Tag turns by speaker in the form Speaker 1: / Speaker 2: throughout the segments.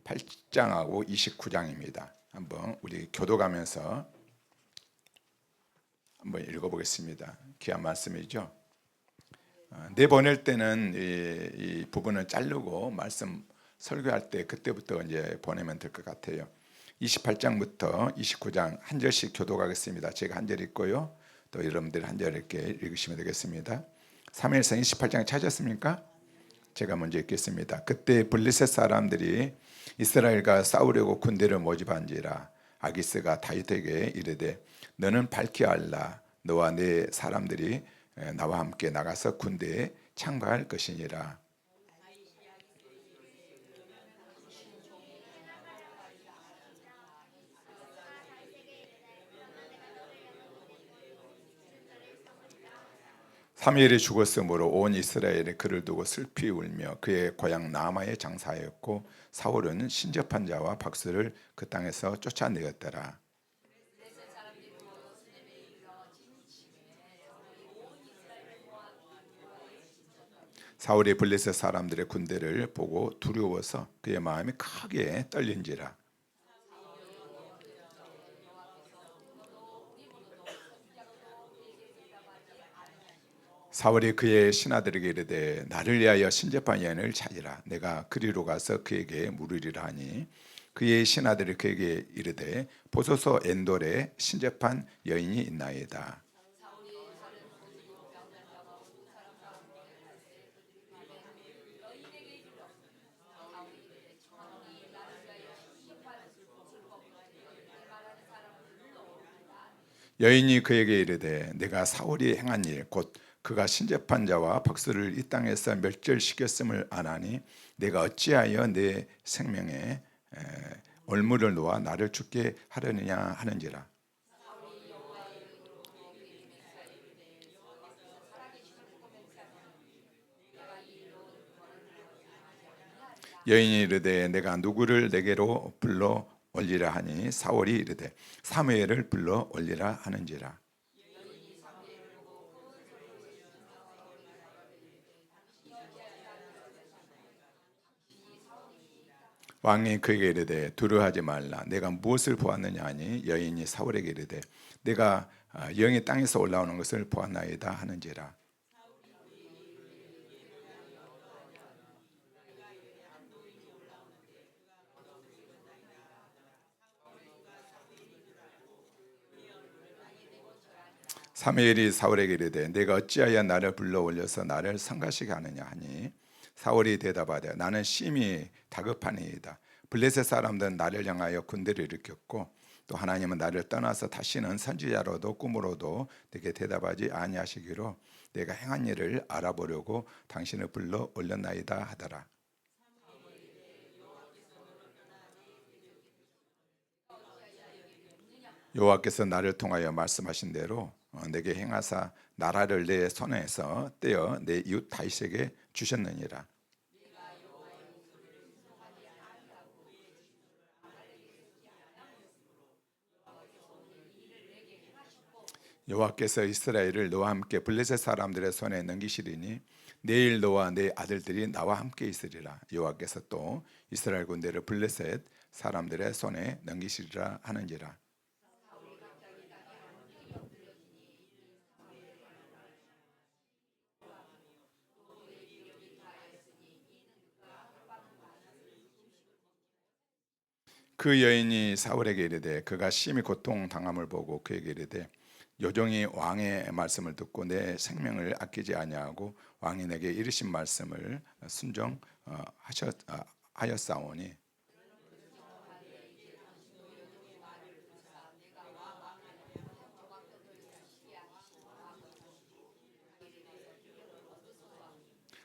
Speaker 1: 28장하고 29장입니다. 한번 우리 교도가면서 한번 읽어보겠습니다. 귀한 말씀이죠. 내보낼 때는 이 부분을 자르고 말씀 설교할 때 그때부터 이제 보내면 될 것 같아요. 28장부터 29장 한 절씩 교도가겠습니다. 제가 한 절 읽고요. 또 여러분들 한 절 이렇게 읽으시면 되겠습니다. 사무엘상 28장 찾았습니까? 제가 먼저 읽겠습니다. 그때 블레셋 사람들이 이스라엘과 싸우려고 군대를 모집한지라 아기스가 다윗에게 이르되 너는 밝히 알라 너와 네 사람들이 나와 함께 나가서 군대에 참가할 것이니라. 사무엘이 죽었으므로 온 이스라엘이 그를 두고 슬피 울며 그의 고향 라마에 장사하였고 사울은 신접한 자와 박수를 그 땅에서 쫓아내었더라. 사울이 블레셋 사람들의 군대를 보고 두려워서 그의 마음이 크게 떨린지라. 사울이 그의 신하들에게 이르되 나를 위하여 신접한 여인을 찾으라. 내가 그리로 가서 그에게 물으리라 하니 그의 신하들이 그에게 이르되 보소서 엔돌에 신접한 여인이 있나이다. 여인이 그에게 이르되 내가 사울이 행한 일 곧 그가 신접한 자와 박수를 이 땅에서 멸절시켰음을 아나니 내가 어찌하여 내 생명에 올무를 놓아 나를 죽게 하려느냐 하는지라. 여인이 이르되 내가 누구를 내게로 불러 올리라 하니 사울이 이르되 사무엘을 불러 올리라 하는지라. 왕이 그에게 이르되 두려워하지 말라. 내가 무엇을 보았느냐 하니 여인이 사울에게 이르되 내가 영이 땅에서 올라오는 것을 보았나이다 하는지라. 사무엘이 사울에게 이르되 내가 어찌하여 나를 불러 올려서 나를 성가시게 하느냐 하니 사울이 대답하되 나는 심히 다급하니이다. 블레셋 사람들은 나를 향하여 군대를 일으켰고 또 하나님은 나를 떠나서 다시는 선지자로도 꿈으로도 내게 대답하지 아니하시기로 내가 행한 일을 알아보려고 당신을 불러 올렸나이다 하더라. 여호와께서 나를 통하여 말씀하신 대로 내게 행하사 나라를 내 손에서 떼어 내 이웃 다윗에게 주셨느니라. 여호와께서 이스라엘을 너와 함께 블레셋 사람들의 손에 넘기시리니 내일 너와 내 아들들이 나와 함께 있으리라. 여호와께서 또 이스라엘 군대를 블레셋 사람들의 손에 넘기시리라 하는지라. 그 여인이 사울에게 이르되 그가 심히 고통 당함을 보고 그에게 이르되 요종이 왕의 말씀을 듣고 내 생명을 아끼지 아니하고 왕이 내게 이르신 말씀을 순종하였사오니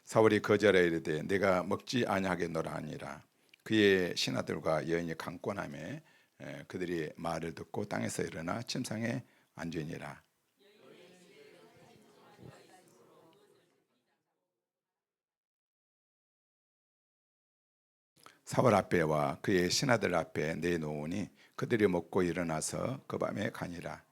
Speaker 1: 사울이 거절하여 이르되 내가 먹지 아니하겠노라 하니라. 그의 신하들과 여인이 강권하며 그들이 말을 듣고 땅에서 일어나 침상에 앉으니라. 사울 앞에와 그의 신하들 앞에 내놓으니 그들이 먹고 일어나서 그 밤에 가니라.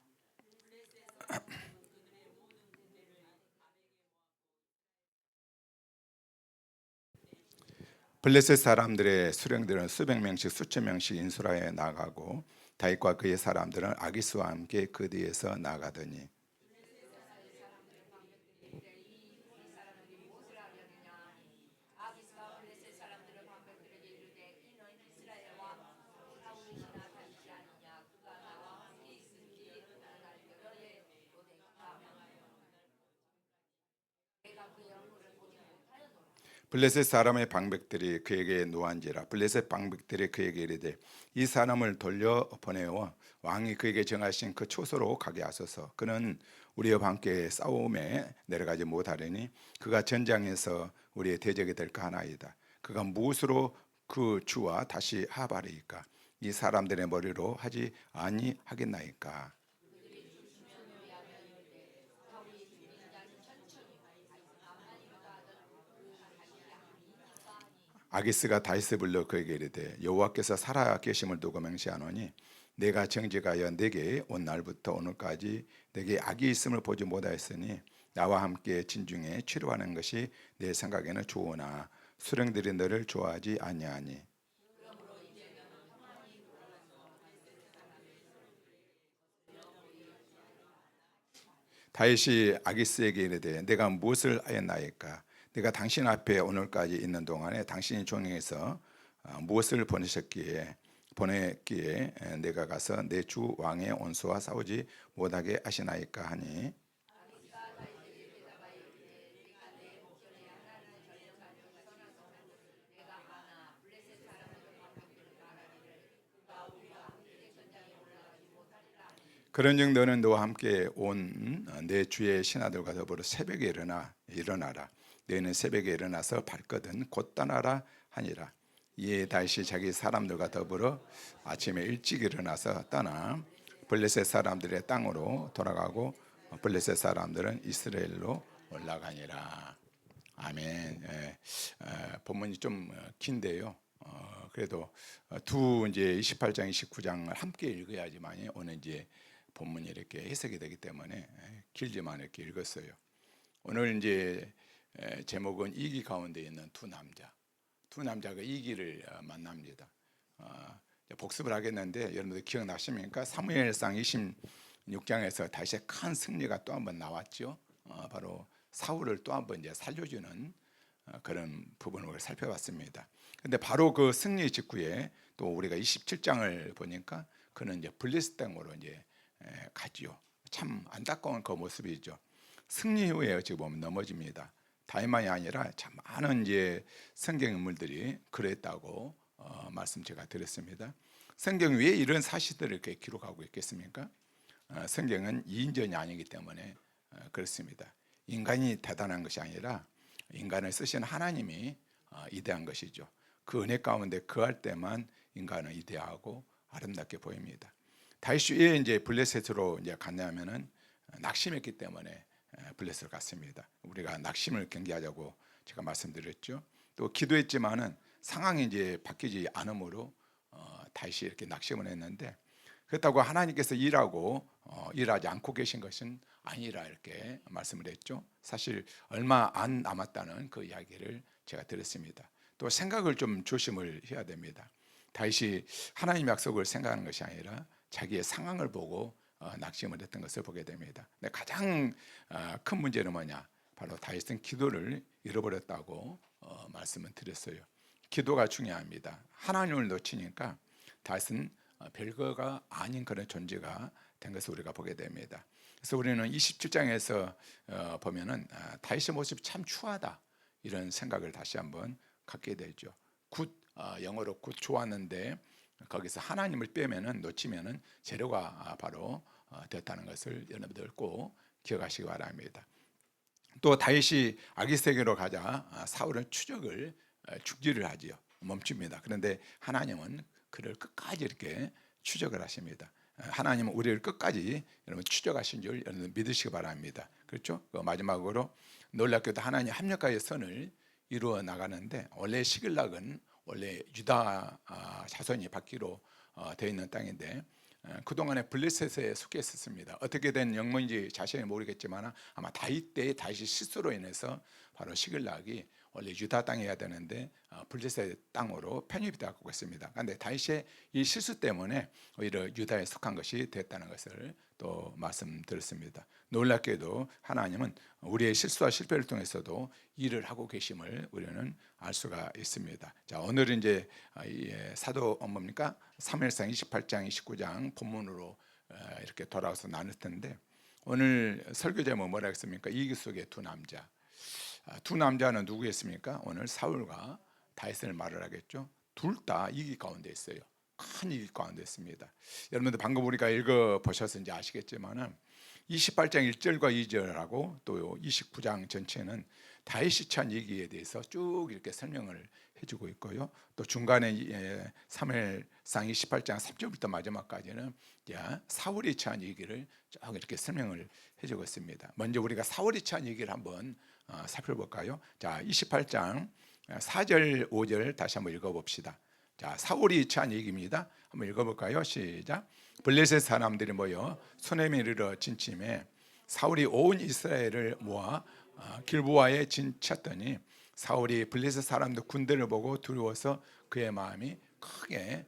Speaker 1: 블레셋 사람들의 수령들은 수백 명씩 수천 명씩 인수라에 나가고 다윗과 그의 사람들은 아기스와 함께 그 뒤에서 나가더니 블레셋 사람의 방백들이 그에게 노한지라 블레셋 방백들이 그에게 이르되 이 사람을 돌려 보내어 왕이 그에게 정하신 그 초소로 가게 하소서. 그는 우리와 함께 싸움에 내려가지 못하려니 그가 전장에서 우리의 대적이 될까 하나이다. 그가 무엇으로 그 주와 다시 하바리이까? 이 사람들의 머리로 하지 아니하겠나이까? 아기스가 다윗을 불러 그에게 이르되 여호와께서 살아 계심을 두고 맹세하노니 내가 정직하여 내게 온 날부터 오늘까지 내게 악이 있음을 보지 못하였으니 나와 함께 진중에 치료하는 것이 내 생각에는 좋으나 수령들이 너를 좋아하지 아니하니. 다윗이 아기스에게 이르되 내가 무엇을 하였나이까? 내가 당신 앞에 오늘까지 있는 동안에 당신이 종에서 무엇을 보냈기에 내가 가서 내 주 왕의 원수와 싸우지 못하게 하시나이까 하니. 그런즉 너는 너와 함께 온 내 주의 신하들과 더불어 새벽에 일어나라. 너희는 새벽에 일어나서 발거든 곧 떠나라 하니라. 이에 다시 자기 사람들과 더불어 아침에 일찍 일어나서 떠나 블레셋 사람들의 땅으로 돌아가고 블레셋 사람들은 이스라엘로 올라가니라. 아멘. 예. 본문이 좀 긴데요. 그래도 두 이제 28장, 29장을 함께 읽어야지만 오늘 이제 본문이 이렇게 해석이 되기 때문에 길지만 이렇게 읽었어요. 오늘 이제 제목은 이기 가운데 있는 두 남자가 이기를 만납니다. 복습을 하겠는데 여러분들 기억나십니까? 사무엘상 26장에서 다시 큰 승리가 또 한번 나왔죠. 바로 사울을 또 한번 이제 살려주는 그런 부분을 살펴봤습니다. 근데 바로 그 승리 직후에 또 우리가 27장을 보니까 그는 이제 블레셋 땅으로 이제 가지요. 참 안타까운 그 모습이죠. 승리 후에 어찌 보면 넘어집니다. 다윗만이 아니라 참 많은 이제 성경 인물들이 그랬다고 말씀 제가 드렸습니다. 성경이 왜 이런 사실들을 이렇게 기록하고 있겠습니까? 성경은 이인전이 아니기 때문에 그렇습니다. 인간이 대단한 것이 아니라 인간을 쓰신 하나님이 이대한 것이죠. 그 은혜 가운데 거할 때만 인간은 이대하고 아름답게 보입니다. 다윗이 왜 이제 블레셋으로 이제 갔냐면은 낙심했기 때문에 블레셋으로 갔습니다. 우리가 낙심을 경계하자고 제가 말씀드렸죠. 또 기도했지만은 상황이 이제 바뀌지 않으므로 다윗이 이렇게 낙심을 했는데 그렇다고 하나님께서 일하지 않고 계신 것은 아니라 이렇게 말씀을 했죠. 사실 얼마 안 남았다는 그 이야기를 제가 들었습니다. 또 생각을 좀 조심을 해야 됩니다. 다윗이 하나님 약속을 생각하는 것이 아니라 자기의 상황을 보고 낙심을 했던 것을 보게 됩니다. 근데 가장 큰 문제는 뭐냐? 바로 다윗은 기도를 잃어버렸다고 말씀을 드렸어요. 기도가 중요합니다. 하나님을 놓치니까 다윗은 별거가 아닌 그런 존재가 된 것을 우리가 보게 됩니다. 그래서 우리는 27장에서 보면은 다윗의 모습이 참 추하다 이런 생각을 다시 한번 갖게 되죠. 영어로 굿 좋았는데 거기서 하나님을 빼면은 놓치면은 재료가 바로 됐다는 것을 여러분들 꼭 기억하시기 바랍니다. 또 다윗이 아기스에게로 가자 사울은 축지를 하지요. 멈춥니다. 그런데 하나님은 그를 끝까지 이렇게 추적을 하십니다. 하나님은 우리를 끝까지 여러분 추적하신 줄 여러분 믿으시기 바랍니다. 그렇죠? 마지막으로 놀랍게도 하나님 합력하여 선을 이루어 나가는데 원래 시글락은 원래 유다 자손이 받기로 되어 있는 땅인데 그동안에 블레셋에 속해 있었습니다. 어떻게 된 영문인지 자세히 모르겠지만 아마 다윗 때의 다윗의 실수로 인해서 바로 시글락이 원래 유다 땅이어야 되는데 블레셋 땅으로 편입이 되고 있습니다. 그런데 다윗의 이 실수 때문에 오히려 유다에 속한 것이 됐다는 것을 또 말씀드렸습니다. 놀랍게도 하나님은 우리의 실수와 실패를 통해서도 일을 하고 계심을 우리는 알 수가 있습니다. 자, 오늘은 이제 사도 뭡니까? 사무엘상 28장 29장 본문으로 이렇게 돌아와서 나눌 텐데, 오늘 설교 제목 뭐라 했습니까? 이기 속의 두 남자. 두 남자는 누구였습니까? 오늘 사울과 다윗을 말을 하겠죠. 둘 다 이기 가운데 있어요. 큰 이기 가운데 있습니다. 여러분들 방금 우리가 읽어보셔서 이제 아시겠지만은 28장 1절과 2절하고 또 29장 전체는 다윗이 처한 얘기에 대해서 쭉 이렇게 설명을 해주고 있고요. 또 중간에 사무엘상 28장 3절부터 마지막까지는 사울이 처한 얘기를 쭉 이렇게 설명을 해주고 있습니다. 먼저 우리가 사울이 처한 얘기를 한번 살펴볼까요? 자, 28장 4절 5절 다시 한번 읽어봅시다. 자, 사울이 처한 얘기입니다. 한번 읽어볼까요? 시작. 블레셋 사람들이 모여 수넴에 이르러 진침해 사울이 온 이스라엘을 모아 길보아에 진쳤더니 사울이 블레셋 사람들 군대를 보고 두려워서 그의 마음이 크게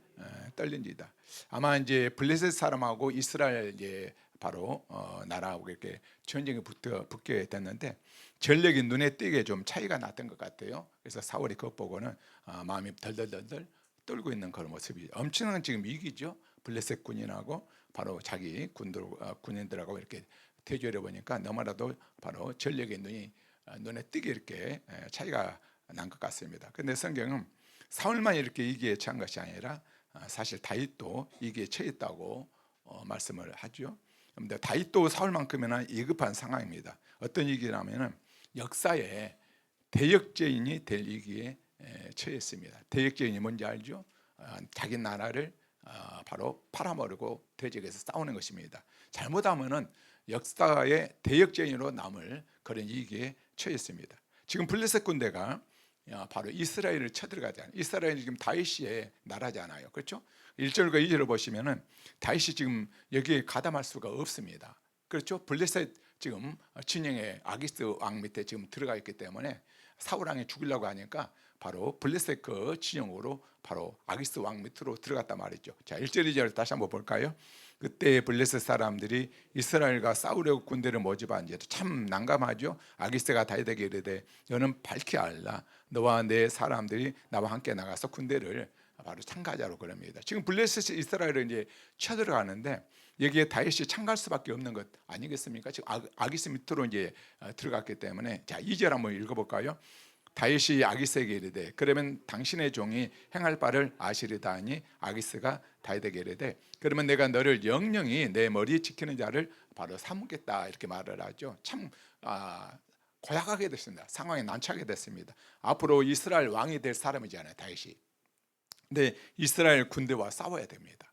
Speaker 1: 떨린지다. 아마 이제 블레셋 사람하고 이스라엘 이제 바로 나라하고 이렇게 전쟁이 붙게 됐는데 전력이 눈에 띄게 좀 차이가 났던 것 같아요. 그래서 사울이 그것 보고는 마음이 덜덜덜덜 떨고 있는 그런 모습이 엄청난 지금 위기죠. 블레셋 군인하고 바로 자기 군인들하고 이렇게 대조해 보니까 너무나도 바로 전력의 눈에 띄게 이렇게 차이가 난 것 같습니다. 그런데 성경은 사울만 이렇게 위기에 처한 것이 아니라 사실 다윗도 위기에 처했다고 말씀을 하죠. 그런데 다윗도 사울만큼이나 위급한 상황입니다. 어떤 위기라면은 역사에 대역죄인이 될 위기에 처했습니다. 대역죄인이 뭔지 알죠? 자기 나라를 바로 팔아먹으려고 대적해서 싸우는 것입니다. 잘못하면은 역사의 대역죄인으로 남을 그런 위기에 처했습니다. 지금 블레셋 군대가 바로 이스라엘을 쳐들어가잖아요. 이스라엘이 지금 다윗의 나라잖아요. 그렇죠? 1절과 2절을 보시면은 다윗이 지금 여기에 가담할 수가 없습니다. 그렇죠? 블레셋 지금 진영의 아기스 왕 밑에 지금 들어가 있기 때문에 사울 왕이 죽이려고 하니까 바로 블레셋 그 진영으로 바로 아기스 왕 밑으로 들어갔단 말이죠. 자, 1절 2절 다시 한번 볼까요? 그때 블레셋 사람들이 이스라엘과 싸우려고 군대를 모집한 지도 참 난감하죠. 아기스가 다윗에게 이르되 너는 밝히 알라. 너와 내 사람들이 나와 함께 나가서 군대를 바로 참가자로 그럽니다. 지금 블레셋이 이스라엘을 이제 쳐들어가는데 여기에 다윗이 참가할 수밖에 없는 것 아니겠습니까? 지금 아기스 밑으로 이제 들어갔기 때문에 자, 2절 한번 읽어볼까요? 다윗이 아기스에게 이르되 그러면 당신의 종이 행할 바를 아시리다 하니 아기스가 다윗에게 이르되 그러면 내가 너를 영영이 내 머리 지키는 자를 바로 삼겠다 이렇게 말을 하죠. 참 고약하게 됐습니다. 상황이 난처하게 됐습니다. 앞으로 이스라엘 왕이 될 사람이잖아요, 다윗이. 근데 이스라엘 군대와 싸워야 됩니다.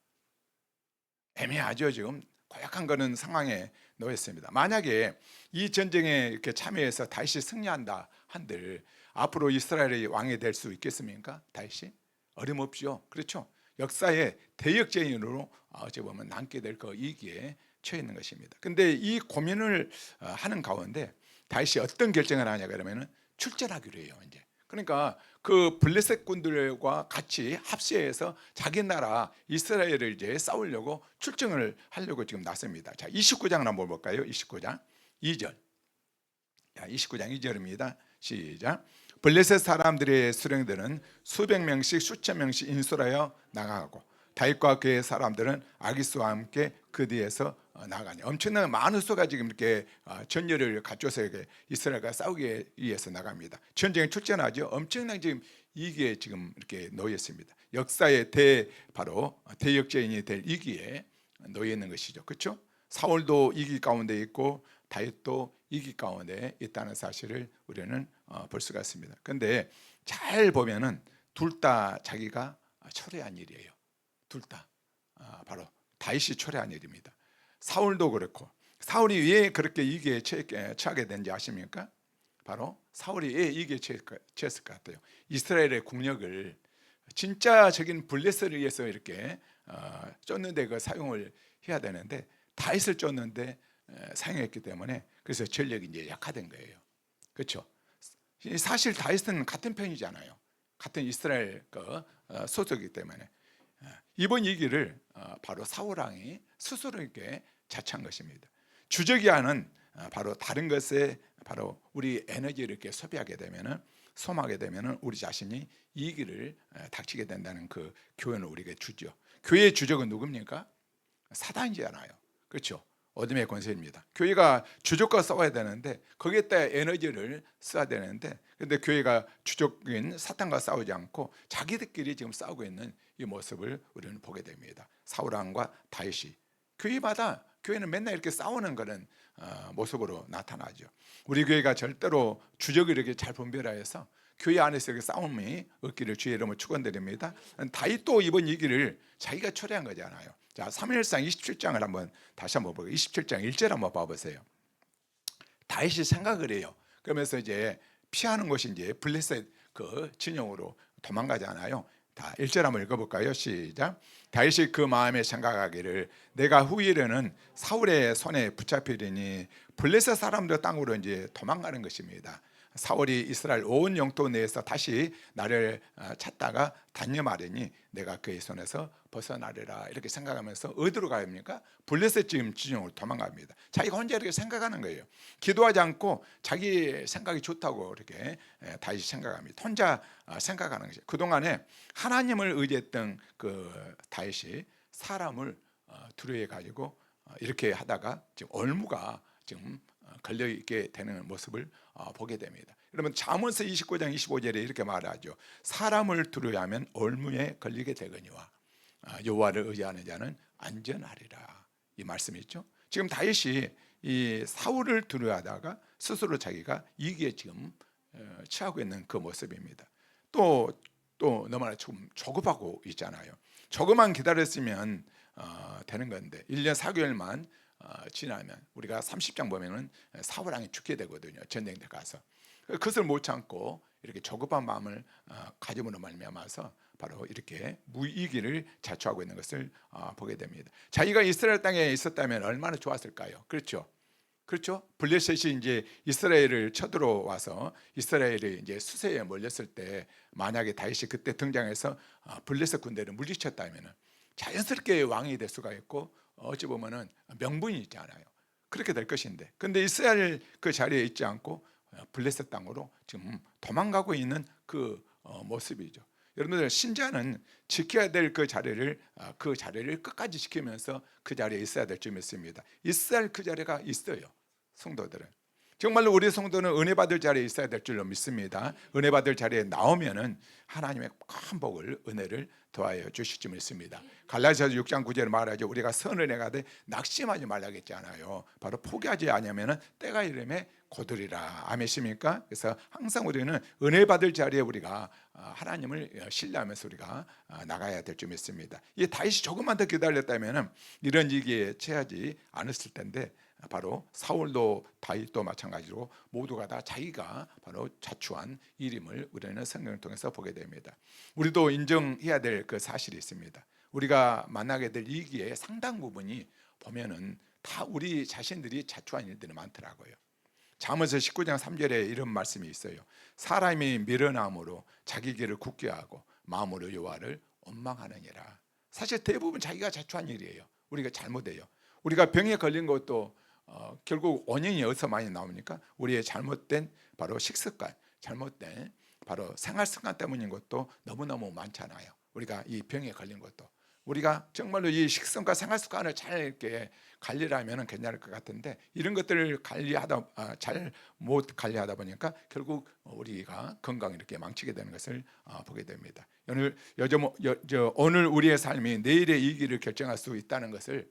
Speaker 1: 애매하죠. 지금 고약한 거는 상황에 놓였습니다. 만약에 이 전쟁에 이렇게 참여해서 다윗이 승리한다 한들 앞으로 이스라엘의 왕이 될 수 있겠습니까? 다윗이 어림없죠. 그렇죠? 역사의 대역죄인으로 어찌 보면 남게 될 그 위기에 처해 있는 것입니다. 근데 이 고민을 하는 가운데 다윗이 어떤 결정을 하냐 그러면은 출전하기로 해요. 이제 그러니까 그 블레셋 군들과 같이 합세해서 자기 나라 이스라엘을 이제 싸우려고 출정을 하려고 지금 나섭니다. 자, 29장을 한번 볼까요? 29장 2절. 29장 2절입니다. 시작. 블레셋 사람들의 수령들은 수백 명씩 수천 명씩 인솔하여 나가고 다윗과 그의 사람들은 아기스와 함께 그 뒤에서 나가니 엄청난 많은 수가 지금 이렇게 전열을 갖춰서 이스라엘과 싸우기 위해서 나갑니다. 전쟁에 출전하죠. 엄청난 지금 위기에 지금 이렇게 놓여 있습니다. 역사의 바로 대역죄인이 될 위기에 놓여 있는 것이죠. 그렇죠? 사울도 위기 가운데 있고 다윗도 위기 가운데 있다는 사실을 우리는 볼 수가 있습니다. 그런데 잘 보면은 둘 다 자기가 초래한 일이에요. 둘 다 바로 다윗이 초래한 일입니다. 사울도 그렇고 사울이 왜 그렇게 위기에 처하게 된지 아십니까? 바로 사울이 왜 위기에 처했을 것 같아요. 이스라엘의 국력을 진짜적인 블레셋을 위해서 이렇게 쫓는데 그 사용을 해야 되는데 다윗을 쫓는데 사용했기 때문에 그래서 전력이 이제 약화된 거예요. 그렇죠? 사실 다윗은 같은 편이잖아요. 같은 이스라엘 소속이기 때문에 이번 위기를 바로 사울 왕이 스스로 이렇게 자처한 것입니다. 주저기하는 바로 다른 것에 바로 우리 에너지를 이렇게 소비하게 되면은, 소모하게 되면은 우리 자신이 이 위기를 닥치게 된다는 그 교훈을 우리에게 주죠. 교회의 주적은 누굽니까? 사단이잖아요. 그렇죠? 어둠의 권세입니다. 교회가 주적과 싸워야 되는데 거기에다 에너지를 써야 되는데, 근데 교회가 주적인 사탄과 싸우지 않고 자기들끼리 지금 싸우고 있는 이 모습을 우리는 보게 됩니다. 사울 왕과 다윗이, 교회마다, 교회는 맨날 이렇게 싸우는 그런 모습으로 나타나죠. 우리 교회가 절대로 주적을 이렇게 잘 분별하여서 교회 안에서 이렇게 싸움이 없기를 주의 이름으로 축원드립니다. 다윗도 이번 위기를 자기가 초래한 거잖아요. 자, 사무엘상 27장을 한번 다시 한번 보고 27장 1절 한번 봐보세요. 다윗이 생각을 해요. 그러면서 이제 피하는 곳이 이제 블레셋 그 진영으로 도망가잖아요. 다 1절 한번 읽어볼까요? 시작. 다윗이 그 마음에 생각하기를 내가 후일에는 사울의 손에 붙잡히리니, 블레셋 사람들 땅으로 이제 도망가는 것입니다. 사울이 이스라엘 온 영토 내에서 다시 나를 찾다가 단념하려니 내가 그의 손에서 벗어나리라, 이렇게 생각하면서 어디로 갑니까? 블레셋 지금 진영으로 도망갑니다. 자기가 혼자 이렇게 생각하는 거예요. 기도하지 않고 자기 생각이 좋다고 이렇게 다시 생각합니다. 혼자 생각하는 것이죠. 그동안에 하나님을 의지했던 그 다윗이 사람을 두려워해 가지고 이렇게 하다가 지금 얼무가 지금 걸려 있게 되는 모습을 보게 됩니다. 여러분, 잠언서 29장 25절에 이렇게 말하죠. 사람을 두려워하면 얼무에 걸리게 되거니와 여호와를 의지하는 자는 안전하리라, 이 말씀이 있죠. 지금 다윗이 이 사울을 두려워하다가 스스로 자기가 이기에 지금 취하고 있는 그 모습입니다. 또 너무나 좀 조급하고 있잖아요. 조금만 기다렸으면 되는 건데 1년 4개월만 지나면, 우리가 30장 보면은 사울 왕이 죽게 되거든요. 전쟁터 가서. 그것을 못 참고 이렇게 조급한 마음을 가짐으로 말미암아서 바로 이렇게 무위기를 자초하고 있는 것을 보게 됩니다. 자기가 이스라엘 땅에 있었다면 얼마나 좋았을까요? 그렇죠? 그렇죠? 블레셋이 이제 이스라엘을 쳐들어와서 이스라엘이 이제 수세에 몰렸을 때, 만약에 다윗이 그때 등장해서 블레셋 군대를 물리쳤다면 자연스럽게 왕이 될 수가 있고, 어찌 보면은 명분이 있지 않아요. 그렇게 될 것인데, 근데 이스라엘 그 자리에 있지 않고 블레셋 땅으로 지금 도망가고 있는 그 모습이죠. 여러분들, 신자는 지켜야 될 그 자리를 끝까지 지키면서 그 자리에 있어야 될 줄 믿습니다. 있어야 할 그 자리가 있어요. 성도들은 정말로, 우리 성도는 은혜 받을 자리에 있어야 될 줄로 믿습니다. 은혜 받을 자리에 나오면은 하나님의 큰 복을, 은혜를 더하여 주실 줄 믿습니다. 갈라디아서 6장 9절에 말하죠. 우리가 선을 행하되 낙심하지 말라 했잖아요. 바로 포기하지 않으면은 때가 이르매 고들이라. 아멘이십니까? 그래서 항상 우리는 은혜 받을 자리에 우리가 하나님을 신뢰하면서 우리가 나가야 될 줄 믿습니다. 이 다윗이 조금만 더 기다렸다면은 이런 위기에 처하지 않았을 텐데, 바로 사울도 다윗도 마찬가지로 모두가 다 자기가 바로 자초한 일임을 우리는 성경을 통해서 보게 됩니다. 우리도 인정해야 될 그 사실이 있습니다. 우리가 만나게 될 위기의 상당 부분이 보면은 다 우리 자신들이 자초한 일들이 많더라고요. 잠언서 19장 3절에 이런 말씀이 있어요. 사람이 미련함으로 자기 길을 굳게 하고 마음으로 여호와를 원망하느니라. 사실 대부분 자기가 자초한 일이에요. 우리가 잘못해요. 우리가 병에 걸린 것도 결국 원인이 어디서 많이 나옵니까? 우리의 잘못된 바로 식습관, 잘못된 바로 생활 습관 때문인 것도 너무너무 많잖아요. 우리가 이 병에 걸린 것도, 우리가 정말로 이 식습과 생활 습관을 잘 이렇게 관리를 하면 괜찮을 것 같은데, 이런 것들을 잘 못 관리하다 보니까 결국 우리가 건강 이렇게 망치게 되는 것을 보게 됩니다. 오늘 우리의 삶이 내일의 이기를 결정할 수 있다는 것을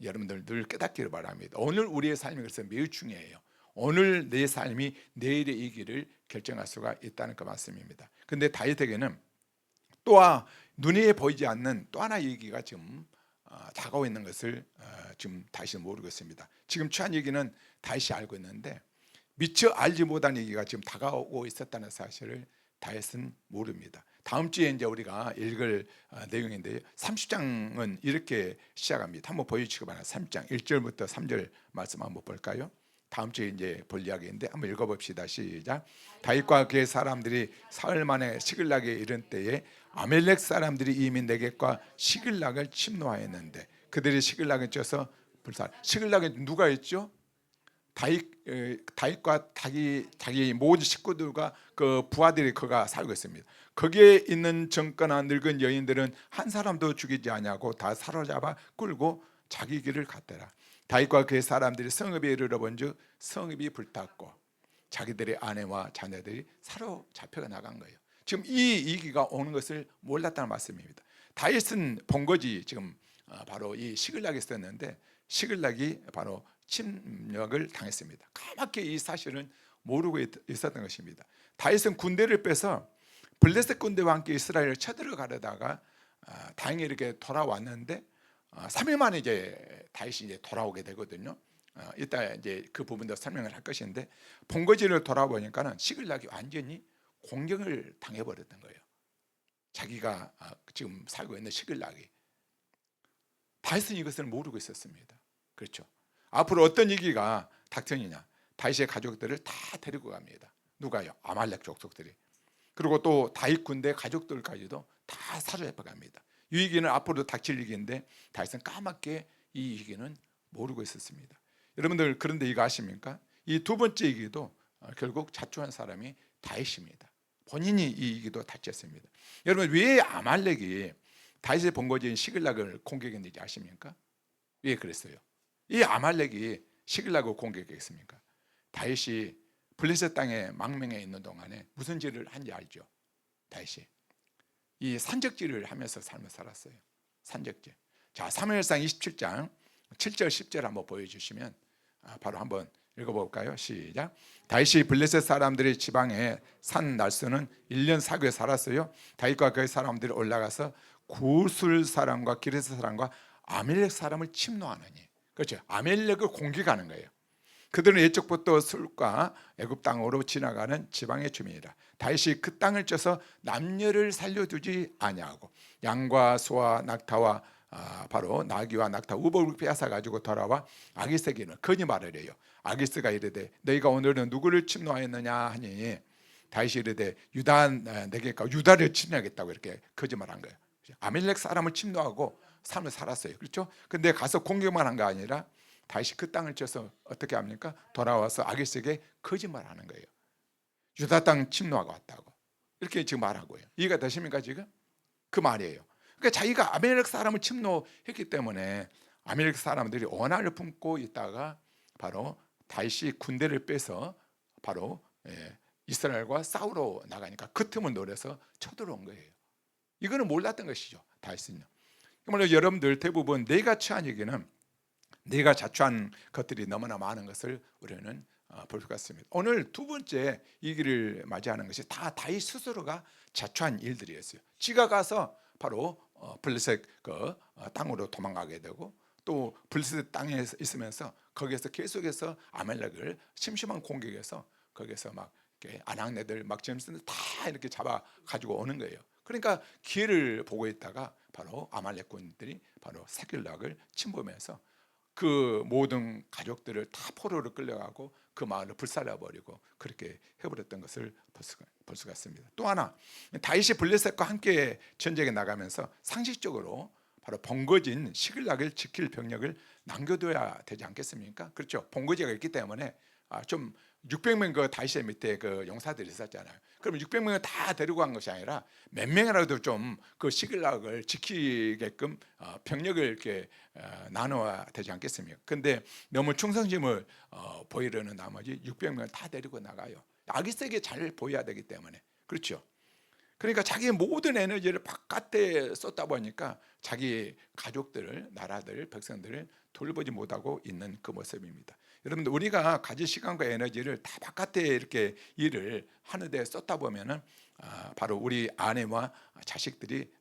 Speaker 1: 여러분들 늘 깨닫기를 바랍니다. 오늘 우리의 삶이 그래서 매우 중요해요. 오늘 내 삶이 내일의 이기를 결정할 수가 있다는 그 말씀입니다. 근데 다윗에게는 또한 눈에 보이지 않는 또 하나의 위기가 지금 다가오고 있는 것을 지금 다윗은 모르고 있습니다. 지금 처한 위기는 다윗이 알고 있는데, 미처 알지 못한 위기가 지금 다가오고 있었다는 사실을 다윗은 모릅니다. 다음 주에 이제 우리가 읽을 내용인데요. 30장은 이렇게 시작합니다. 한번 보여주시기 바랍니다. 30장 1절부터 3절 말씀 한번 볼까요? 다음 주에 이제 볼 이야기인데 한번 읽어봅시다. 시작. 다윗과 그의 사람들이 사흘 만에 시글락에 이른 때에 아멜렉 사람들이 이미 네겝과 시글락을 침노하였는데 그들이 시글락에 쪄서 불살. 시글락에 누가 있죠? 다윗과 자기 모든 식구들과 그 부하들이 거가 살고 있습니다. 거기에 있는 정권한 늙은 여인들은 한 사람도 죽이지 아니하고 다 사로잡아 끌고 자기 길을 갔더라. 다윗과 그의 사람들이 성읍에 이르러 본즉 성읍이 불탔고 자기들의 아내와 자녀들이 사로잡혀 나간 거예요. 지금 이 위기가 오는 것을 몰랐다는 말씀입니다. 다윗은 본거지 지금 바로 이 시글락에 있었는데 시글락이 바로 침략을 당했습니다. 까맣게 이 사실은 모르고 있었던 것입니다. 다윗은 군대를 빼서 블레셋 군대와 함께 이스라엘을 쳐들어가려다가 다행히 이렇게 돌아왔는데 3일 만에 이제 다윗이 이제 돌아오게 되거든요. 이따 이제 그 부분도 설명을 할 것인데 본거지를 돌아보니까는 시글락이 완전히 공격을 당해버렸던 거예요. 자기가 지금 살고 있는 시글락이. 다윗은 이것을 모르고 있었습니다. 그렇죠. 앞으로 어떤 위기가 닥쳐지냐? 다윗의 가족들을 다 데리고 갑니다. 누가요? 아말렉 족속들이. 그리고 또 다윗 군대 가족들까지도 다 사로잡혀 갑니다. 이 위기는 앞으로 닥칠 위기인데 다윗은 까맣게 이 위기는 모르고 있었습니다. 여러분들 그런데 이거 아십니까? 이 두 번째 위기도 결국 자초한 사람이 다윗입니다. 본인이 이 위기도 닥쳤습니다. 여러분 왜 아말렉이 다윗의 본거지인 시글락을 공격했는지 아십니까? 왜 그랬어요? 이 아말렉이 시글락을 공격했습니까? 다윗이 블레셋 땅에 망명해 있는 동안에 무슨 죄를 한지 알죠? 다윗이 이 산적질을 하면서 삶을 살았어요. 산적질. 자, 사무엘상 27장 7절 10절 한번 보여주시면 바로 한번 읽어볼까요? 시작. 다윗이 블레셋 사람들의 지방에 산 날수는 1년 4개월 살았어요. 다윗과 그의 사람들이 올라가서 구술 사람과 기레스 사람과 아멜렉 사람을 침노하느니. 그렇죠. 아멜렉을 공격하는 거예요. 그들은 예적부터 술과 애굽 땅으로 지나가는 지방의 주민이라. 다윗이 그 땅을 쪄서 남녀를 살려두지 아니하고 양과 소와 낙타와 바로 나귀와 낙타 우복을 빼앗아 가지고 돌아와 아기스에게는 거짓말을 해요. 아기스가 이르되 너희가 오늘은 누구를 침노하였느냐 하니 다윗이 이르되 유다 내게까 유다를 침노하겠다고 이렇게 거짓말한 거예요. 아멜렉 사람을 침노하고 삶을 살았어요. 그렇죠? 근데 가서 공격만 한 거 아니라 다윗이 그 땅을 쪄서 어떻게 합니까? 돌아와서 아기스에게 거짓말하는 거예요. 유다 땅 침노하고 왔다고 이렇게 지금 말하고요. 이해가 되십니까 지금? 그 말이에요. 그러니까 자기가 아멜렉 사람을 침노했기 때문에 아멜렉 사람들이 원한을 품고 있다가 바로 다윗이 군대를 빼서 바로 이스라엘과 싸우러 나가니까 그 틈을 노려서 쳐들어온 거예요. 이거는 몰랐던 것이죠. 다윗은요. 그러면 여러분들 대부분 내가 처한 얘기는 내가 자초한 것들이 너무나 많은 것을 우리는 볼 수가 있습니다. 오늘 두 번째 이 길을 맞이하는 것이 다 다윗 스스로가 자초한 일들이었어요. 지가 가서 바로 블레셋 그 땅으로 도망가게 되고 또 블레셋 땅에 있으면서 거기에서 계속해서 아멜렉을 심심한 공격해서 거기에서 막 이렇게 아낙네들 막 짐승들 다 이렇게 잡아 가지고 오는 거예요. 그러니까 기회를 보고 있다가 바로 아말렉 군들이 바로 시글락을 침범해서 그 모든 가족들을 다 포로로 끌려가고 그 마을을 불살라버리고 그렇게 해버렸던 것을 볼 수가 있습니다. 또 하나 다윗이 블레셋과 함께 전쟁에 나가면서 상식적으로 바로 본거지인 시글락을 지킬 병력을 남겨둬야 되지 않겠습니까? 그렇죠. 본거지가 있기 때문에 좀 600명 그 다윗의 밑에 그 용사들이 있었잖아요. 그럼 600명을 다 데리고 간 것이 아니라 몇 명이라도 좀 그 시글락을 지키게끔 병력을 이렇게 나눠야 되지 않겠습니까? 근데 너무 충성심을 보이려는 나머지 600명을 다 데리고 나가요. 아기스에게 잘 보여야 되기 때문에. 그렇죠. 그러니까 자기의 모든 에너지를 바깥에 쏟다 보니까 자기 가족들을, 나라들, 백성들을 돌보지 못하고 있는 그 모습입니다. 여러분들 우리가 가질 시간과 에너지를 다 바깥에 이렇게 일을 하는 데 쏟다 보면은 바로 우리 아내와 자식들을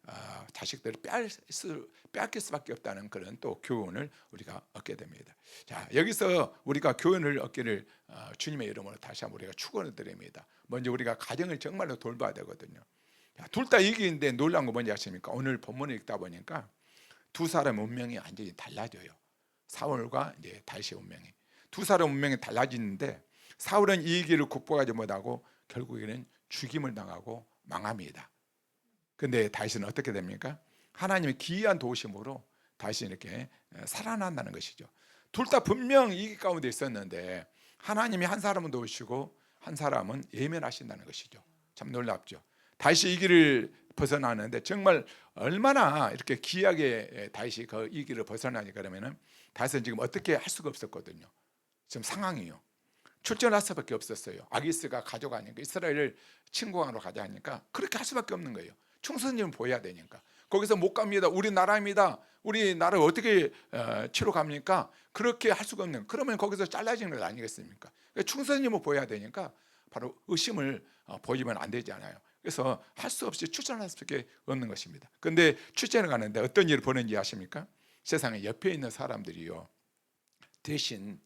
Speaker 1: 빼앗길 수밖에 없다는 그런 또 교훈을 우리가 얻게 됩니다. 자, 여기서 우리가 교훈을 얻기를 주님의 이름으로 다시 한번 우리가 축원을 드립니다. 먼저 우리가 가정을 정말로 돌봐야 되거든요. 둘 다 이기는데 놀라운 거 뭔지 아십니까? 오늘 본문을 읽다 보니까 두 사람의 운명이 완전히 달라져요. 사울과 이제 다윗의 운명이. 두 사람 운명이 달라지는데 사울은 이 길을 극복하지 못하고 결국에는 죽임을 당하고 망합니다. 근데 다윗은 어떻게 됩니까? 하나님의 기이한 도우심으로 다윗이 이렇게 살아난다는 것이죠. 둘 다 분명 이기 가운데 있었는데 하나님이 한 사람은 도우시고 한 사람은 예면하신다는 것이죠. 참 놀랍죠. 다윗이 이 길을 벗어나는데 정말 얼마나 이렇게 기이하게 다윗이 이 길을 벗어나니까 그러면은 다윗은 지금 어떻게 할 수가 없었거든요. 지금 상황이요. 출전할 수밖에 없었어요. 아기스가 가져가니까 이스라엘을 침공하러 가자 하니까 그렇게 할 수밖에 없는 거예요. 충성심을 보여야 되니까. 거기서 못 갑니다. 우리 나라입니다. 우리 나라 어떻게 치러 갑니까? 그렇게 할 수가 없는. 그러면 거기서 잘라지는 것 아니겠습니까? 충성심을 보여야 되니까 바로 의심을 보이면 안 되잖아요. 그래서 할 수 없이 출전할 수밖에 없는 것입니다. 그런데 출전을 가는데 어떤 일을 보는지 아십니까? 세상에 옆에 있는 사람들이요 대신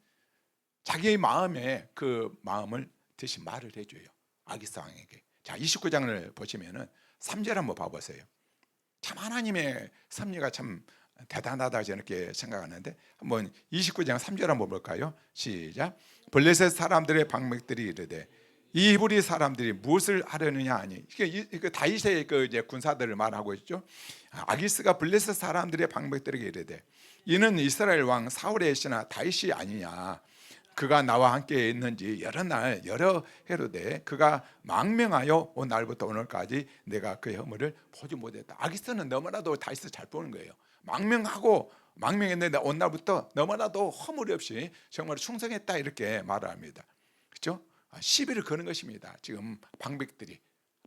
Speaker 1: 자기의 마음에 그 마음을 대신 말을 해줘요. 아기스왕에게. 자, 29장을 보시면은 3절 한번 봐보세요. 참 하나님의 섭리가 참 대단하다 저렇게 생각하는데 한번 29장 3절 한번 볼까요? 시작. 블레셋 사람들의 방백들이 이르되 이 히브리 사람들이 무엇을 하려느냐 하니 이게 다윗의 그 이제 군사들을 말하고 있죠. 아기스가 블레셋 사람들의 방백들에게 이르되 이는 이스라엘 왕 사울의 신하 다윗이 아니냐. 그가 나와 함께 있는지 여러 날 여러 해로되 그가 망명하여 온 날부터 오늘까지 내가 그의 허물을 보지 못했다. 아기스는 너무나도 다윗을 잘 보는 거예요. 망명했는데 온 날부터 너무나도 허물이 없이 정말 충성했다 이렇게 말을 합니다. 그렇죠? 시비를 거는 것입니다. 지금 방백들이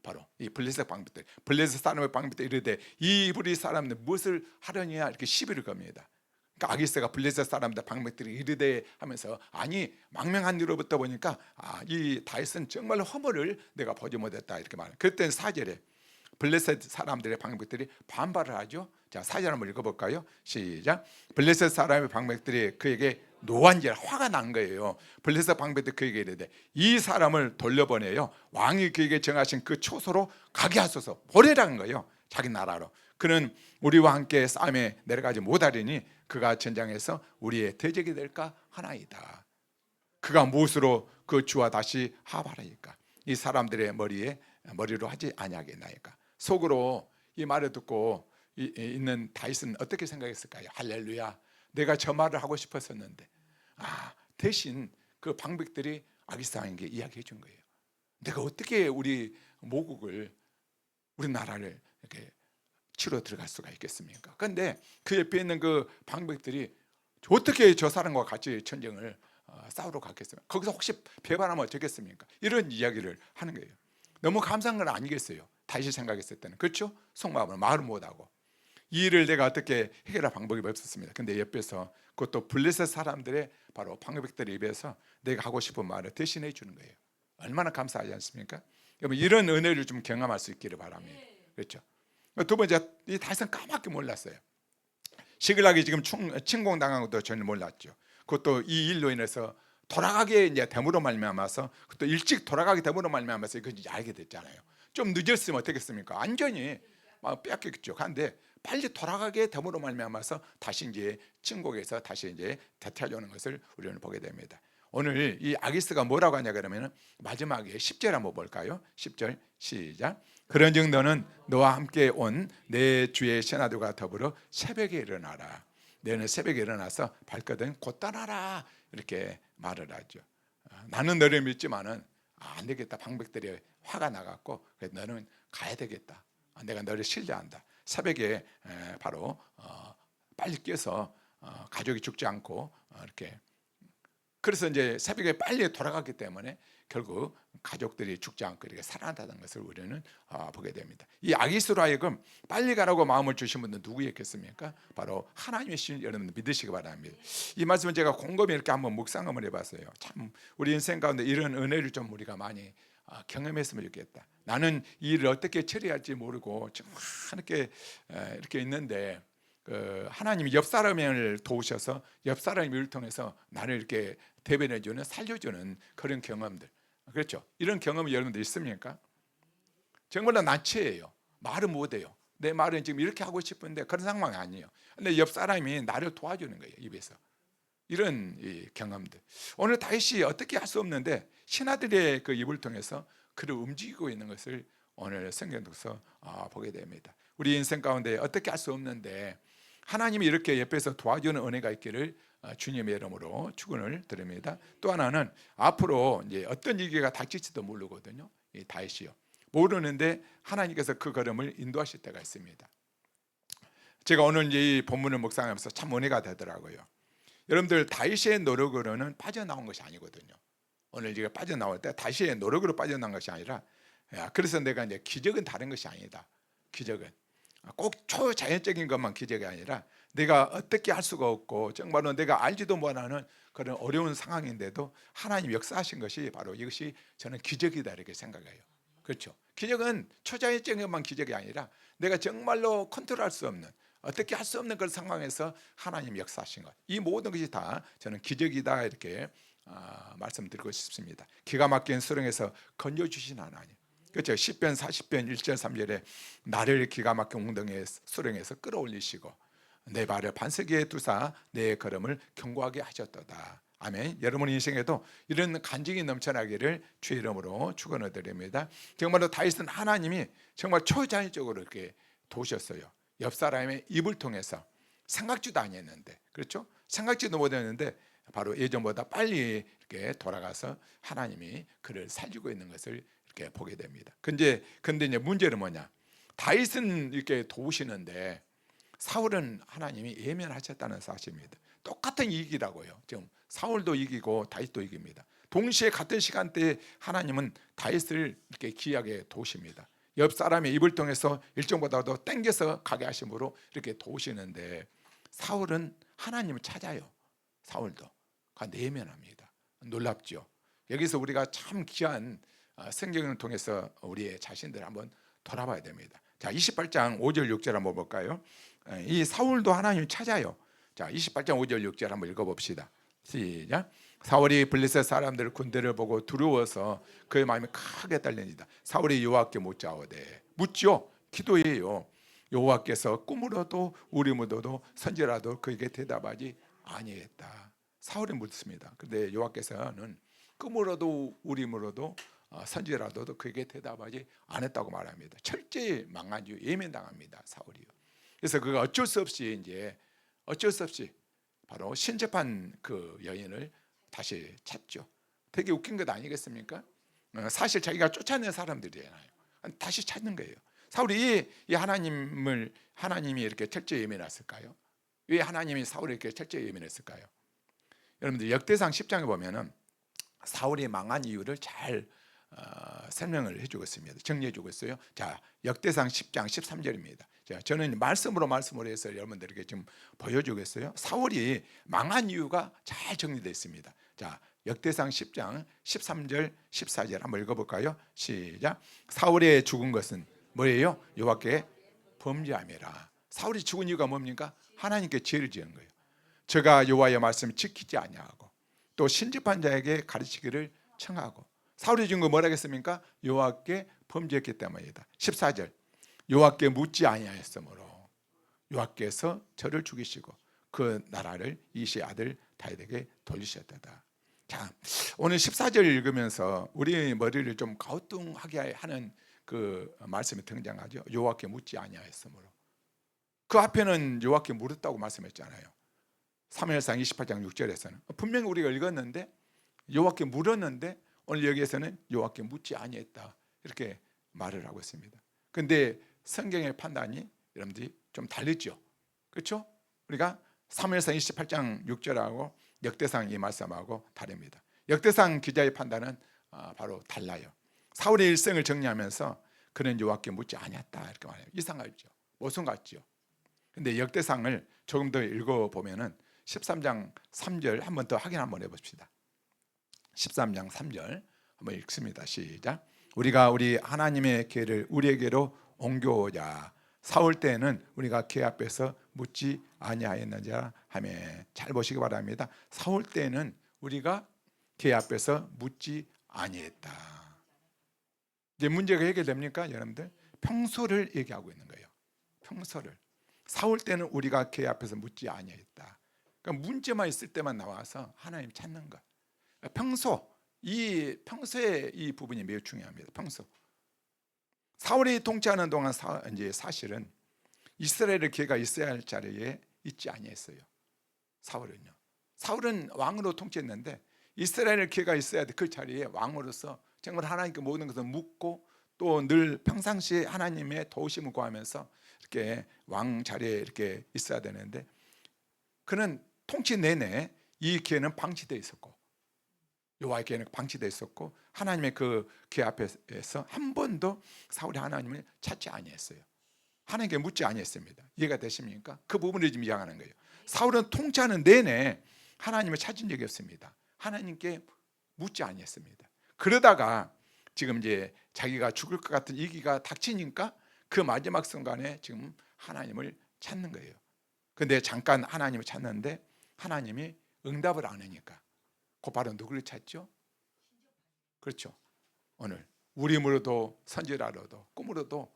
Speaker 1: 바로 이 블레셋 방백들, 블레셋 사람의 방백들이 이르되 이 히브리 사람들 무엇을 하려냐 이렇게 시비를 겁니다. 그러니까 아기스가 블레셋 사람들 방백들이 이르되 하면서 아니 망명한 뒤로부터 보니까 이 다윗은 정말 허물을 내가 보지 못했다 이렇게 말해요. 그때 4절에 블레셋 사람들의 방백들이 반발을 하죠. 자, 4절 한번 읽어볼까요? 시작. 블레셋 사람의 방백들이 그에게 노한지라 화가 난 거예요. 블레셋 방백들이 그에게 이르되 이 사람을 돌려보내요 왕이 그에게 정하신 그 초소로 가게 하소서. 보내라는 거예요. 자기 나라로. 그는 우리와 함께 싸움에 내려가지 못하리니 그가 전장에서 우리의 대적이 될까 하나이다. 그가 무엇으로 그 주와 다시 합하리까? 이 사람들의 머리로 하지 아니하겠나이까? 속으로 이 말을 듣고 있는 다윗은 어떻게 생각했을까요? 할렐루야, 내가 저 말을 하고 싶었었는데 대신 그 방백들이 아기스왕에게 이야기해 준 거예요. 내가 어떻게 우리 모국을 우리 나라를 이렇게 치러 들어갈 수가 있겠습니까? 그런데 그 옆에 있는 그 방백들이 어떻게 저 사람과 같이 전쟁을 싸우러 갔겠습니까? 거기서 혹시 배반하면 어쩌겠습니까? 이런 이야기를 하는 거예요. 너무 감사한 건 아니겠어요? 다시 생각했을 때는. 그렇죠? 속마음을 말을 못하고 이 일을 내가 어떻게 해결할 방법이 없었습니다. 근데 옆에서 그것도 블레셋 사람들의 바로 방백들의 입에서 내가 하고 싶은 말을 대신해 주는 거예요. 얼마나 감사하지 않습니까? 여러분 이런 은혜를 좀 경험할 수 있기를 바랍니다. 그렇죠? 두 번째, 이 다윗은 까맣게 몰랐어요. 시글락이 지금 침공당한 것도 전혀 몰랐죠. 그것도 이 일로 인해서 돌아가게 이제 됨으로 말미암아서 또 일찍 돌아가게 됨으로 말미암아서 이거 이제 알게 됐잖아요. 좀 늦었으면 어떻겠습니까? 완전히 뺏겼죠. 그런데 빨리 돌아가게 됨으로 말미암아서 다시 이제 침공에서 다시 이제 대퇴하려는 것을 우리는 보게 됩니다. 오늘 이 아기스가 뭐라고 하냐 그러면 마지막에 10절 한번 볼까요? 10절 시작. 그런즉 너는 너와 함께 온 내 주의 신하들과 더불어 새벽에 일어나라. 너는 새벽에 일어나서 발거든 곧 떠나라 이렇게 말을 하죠. 나는 너를 믿지만은 안 되겠다. 방백들이 화가 나갖고 너는 가야 되겠다. 내가 너를 신뢰한다. 새벽에 바로 빨리 깨서 가족이 죽지 않고 이렇게 그래서 이제 새벽에 빨리 돌아갔기 때문에 결국 가족들이 죽지 않고 이렇게 살아난다는 것을 우리는 보게 됩니다. 이 아기스로 하여금 빨리 가라고 마음을 주신 분은 누구였겠습니까? 바로 하나님이신 여러분 믿으시기 바랍니다. 이 말씀은 제가 곰곰이 이렇게 한번 묵상을 해봤어요. 참 우리 인생 가운데 이런 은혜를 좀 우리가 많이 경험했으면 좋겠다. 나는 이 일을 어떻게 처리할지 모르고 정말 이렇게 있는데 하나님이 옆 사람을 도우셔서 옆 사람의 일을 통해서 나를 이렇게 대변해주는 살려주는 그런 경험들, 그렇죠? 이런 경험이 여러분들 있습니까? 정말로 난처해요. 말은 못해요. 내 말은 지금 이렇게 하고 싶은데 그런 상황이 아니에요. 근데 옆 사람이 나를 도와주는 거예요. 입에서 이런 이 경험들. 오늘 다윗이 어떻게 할 수 없는데 신하들의 그 입을 통해서 그를 움직이고 있는 것을 오늘 성경 독서 보게 됩니다. 우리 인생 가운데 어떻게 할 수 없는데 하나님이 이렇게 옆에서 도와주는 은혜가 있기를 주님의 이름으로 축원을 드립니다. 또 하나는 앞으로 이제 어떤 위기가 닥칠지도 모르거든요. 이 다윗이요. 모르는데 하나님께서 그 걸음을 인도하실 때가 있습니다. 제가 오늘 이제 이 본문을 묵상하면서 참 은혜가 되더라고요. 여러분들 다윗의 노력으로는 빠져나온 것이 아니거든요. 오늘 제가 빠져나올 때 다윗의 노력으로 빠져나온 것이 아니라, 그래서 내가 이제 기적은 다른 것이 아니다. 기적은 꼭 초자연적인 것만 기적이 아니라 내가 어떻게 할 수가 없고 정말로 내가 알지도 못하는 그런 어려운 상황인데도 하나님 역사하신 것이 바로 이것이 저는 기적이다 이렇게 생각해요. 그렇죠? 기적은 초자연적인 것만 기적이 아니라 내가 정말로 컨트롤할 수 없는, 어떻게 할 수 없는 그런 상황에서 하나님 역사하신 것, 이 모든 것이 다 저는 기적이다 이렇게 말씀드리고 싶습니다. 기가 막힌 수렁에서 건져주신 하나님, 그렇죠? 시편 40편 1절 3절에 나를 기가 막힌 웅덩이의 수렁에서 끌어올리시고 내 발을 반석에 두사 내 걸음을 견고하게 하셨도다. 아멘. 여러분 인생에도 이런 간증이 넘쳐나기를 주의 이름으로 축원을 드립니다. 정말로 다윗은 하나님이 정말 초자연적으로 이렇게 도우셨어요. 옆 사람의 입을 통해서 생각지도 아니했는데, 그렇죠? 생각지도 못했는데 바로 예전보다 빨리 이렇게 돌아가서 하나님이 그를 살리고 있는 것을 이렇게 보게 됩니다. 근데 이제 문제는 뭐냐? 다윗은 이렇게 도우시는데 사울은 하나님이 예면하셨다는 사실입니다. 똑같은 이익이라고요. 지금 사울도 이기고 다윗도 이깁니다. 동시에 같은 시간대에 하나님은 다윗을 이렇게 귀하게 도우십니다. 옆 사람의 입을 통해서 일정보다도 땡겨서 가게 하심으로 이렇게 도우시는데 사울은 하나님을 찾아요. 사울도 내면합니다. 놀랍죠. 여기서 우리가 참 귀한 성경을 통해서 우리의 자신들을 한번 돌아봐야 됩니다. 자, 28장 5절 6절 한번 볼까요? 이 사울도 하나님을 찾아요. 자, 28장 5절 6절 한번 읽어봅시다. 시작. 사울이 블레셋 사람들 군대를 보고 두려워서 그의 마음이 크게 떨리니라. 사울이 여호와께 묻자오되, 묻죠. 기도해요. 여호와께서 꿈으로도 우리무로도 선지라도 그에게 대답하지 아니했다. 사울이 묻습니다. 그런데 여호와께서는 꿈으로도 우리무로도 선지라도 그에게 대답하지 않았다고 말합니다. 철저히 망한 이유 예면당합니다. 사울이요. 그래서 그가 어쩔 수 없이 바로 신접한 그 여인을 다시 찾죠. 되게 웃긴 것 아니겠습니까? 사실 자기가 쫓아낸 사람들이잖아요. 다시 찾는 거예요. 사울이 이 하나님이 이렇게 철저히 예민했을까요? 왜 하나님이 사울을 이렇게 철저히 예민했을까요? 여러분들 역대상 10장에 보면은 사울이 망한 이유를 잘 설명을 해주고 있습니다. 정리해주고 있어요. 자, 역대상 10장 13절입니다. 자, 저는 말씀으로 해서 여러분들에게 좀 보여주겠어요. 사울이 망한 이유가 잘 정리되어 있습니다. 자, 역대상 10장 13절 14절 한번 읽어볼까요? 시작. 사울의 죽은 것은 뭐예요? 여호와께 범죄함이라. 사울이 죽은 이유가 뭡니까? 하나님께 죄를 지은 거예요. 저가 여호와의 말씀을 지키지 아니하고 또 신접한 자에게 가르치기를 청하고. 사울이 죽은 거 뭐라 했습니까? 여호와께 범죄했기 때문이다. 14절. 여호와께 묻지 아니하였으므로 여호와께서 저를 죽이시고 그 나라를 이시의 아들 다윗에게 돌리셨다. 자, 오늘 14절 읽으면서 우리 머리를 좀 가우뚱하게 하는 그 말씀이 등장하죠. 여호와께 묻지 아니하였으므로. 그 앞에는 여호와께 물었다고 말씀했잖아요. 사무엘상 28장 6절에서는 분명히 우리가 읽었는데 여호와께 물었는데 오늘 여기에서는 여호와께 묻지 아니했다 이렇게 말을 하고 있습니다. 그런데 성경의 판단이 여러분들이 좀 다르죠. 그렇죠? 우리가 사무엘상 28장 6절하고 역대상 이 말씀하고 다릅니다. 역대상 기자의 판단은 바로 달라요. 사울의 일생을 정리하면서 그는 여호와께 묻지 아니했다 이렇게 말해요. 이상하죠. 모순 같죠. 근데 역대상을 조금 더 읽어보면은 13장 3절 한 번 더 확인 한번 해봅시다. 13장 3절 한번 읽습니다. 시작. 우리가 우리 하나님의 궤를 우리에게로 옮겨오자. 사울 때에는 우리가 궤 앞에서 묻지 아니하였느냐 하며. 잘 보시기 바랍니다. 사울 때에는 우리가 궤 앞에서 묻지 아니했다. 이제 문제가 해결됩니까, 여러분들? 평소를 얘기하고 있는 거예요. 평소를. 사울 때는 우리가 궤 앞에서 묻지 아니했다. 그러니까 문제만 있을 때만 나와서 하나님 찾는 것. 평소에 이 부분이 매우 중요합니다. 평소. 사울이 통치하는 동안 이제 사실은 이스라엘의 기회가 있어야 할 자리에 있지 아니했어요. 사울은 왕으로 통치했는데 이스라엘의 기회가 있어야 돼. 그 자리에 왕으로서 정말 하나님께 모든 것을 묻고 또 늘 평상시에 하나님의 도우심을 구하면서 이렇게 왕 자리에 이렇게 있어야 되는데 그는 통치 내내 이 기회는 방치되어 있었고 여호와의 기회는 방치되어 있었고 하나님의 그 기회 앞에서 한 번도 사울이 하나님을 찾지 아니했어요. 하나님께 묻지 아니했습니다. 이해가 되십니까? 그 부분을 지금 이야기하는 거예요. 사울은 통치하는 내내 하나님을 찾은 적이 없습니다. 하나님께 묻지 아니했습니다. 그러다가 지금 이제 자기가 죽을 것 같은 위기가 닥치니까 그 마지막 순간에 지금 하나님을 찾는 거예요. 근데 잠깐 하나님을 찾는데 하나님이 응답을 안 하니까 곧바로 누구를 찾죠? 그렇죠. 오늘 우리 힘으로도 선지라로도 꿈으로도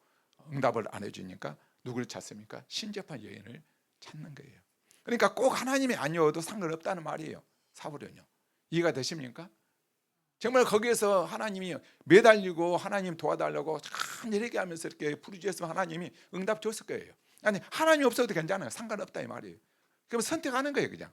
Speaker 1: 응답을 안 해주니까 누구를 찾습니까? 신접한 여인을 찾는 거예요. 그러니까 꼭 하나님이 아니어도 상관없다는 말이에요. 사울은요. 이해가 되십니까? 정말 거기에서 하나님이 매달리고 하나님 도와달라고 참 이렇게 하면서 이렇게 부르짖었으면 하나님이 응답 줬을 거예요. 아니 하나님이 없어도 괜찮아요. 상관없다 이 말이에요. 그럼 선택하는 거예요. 그냥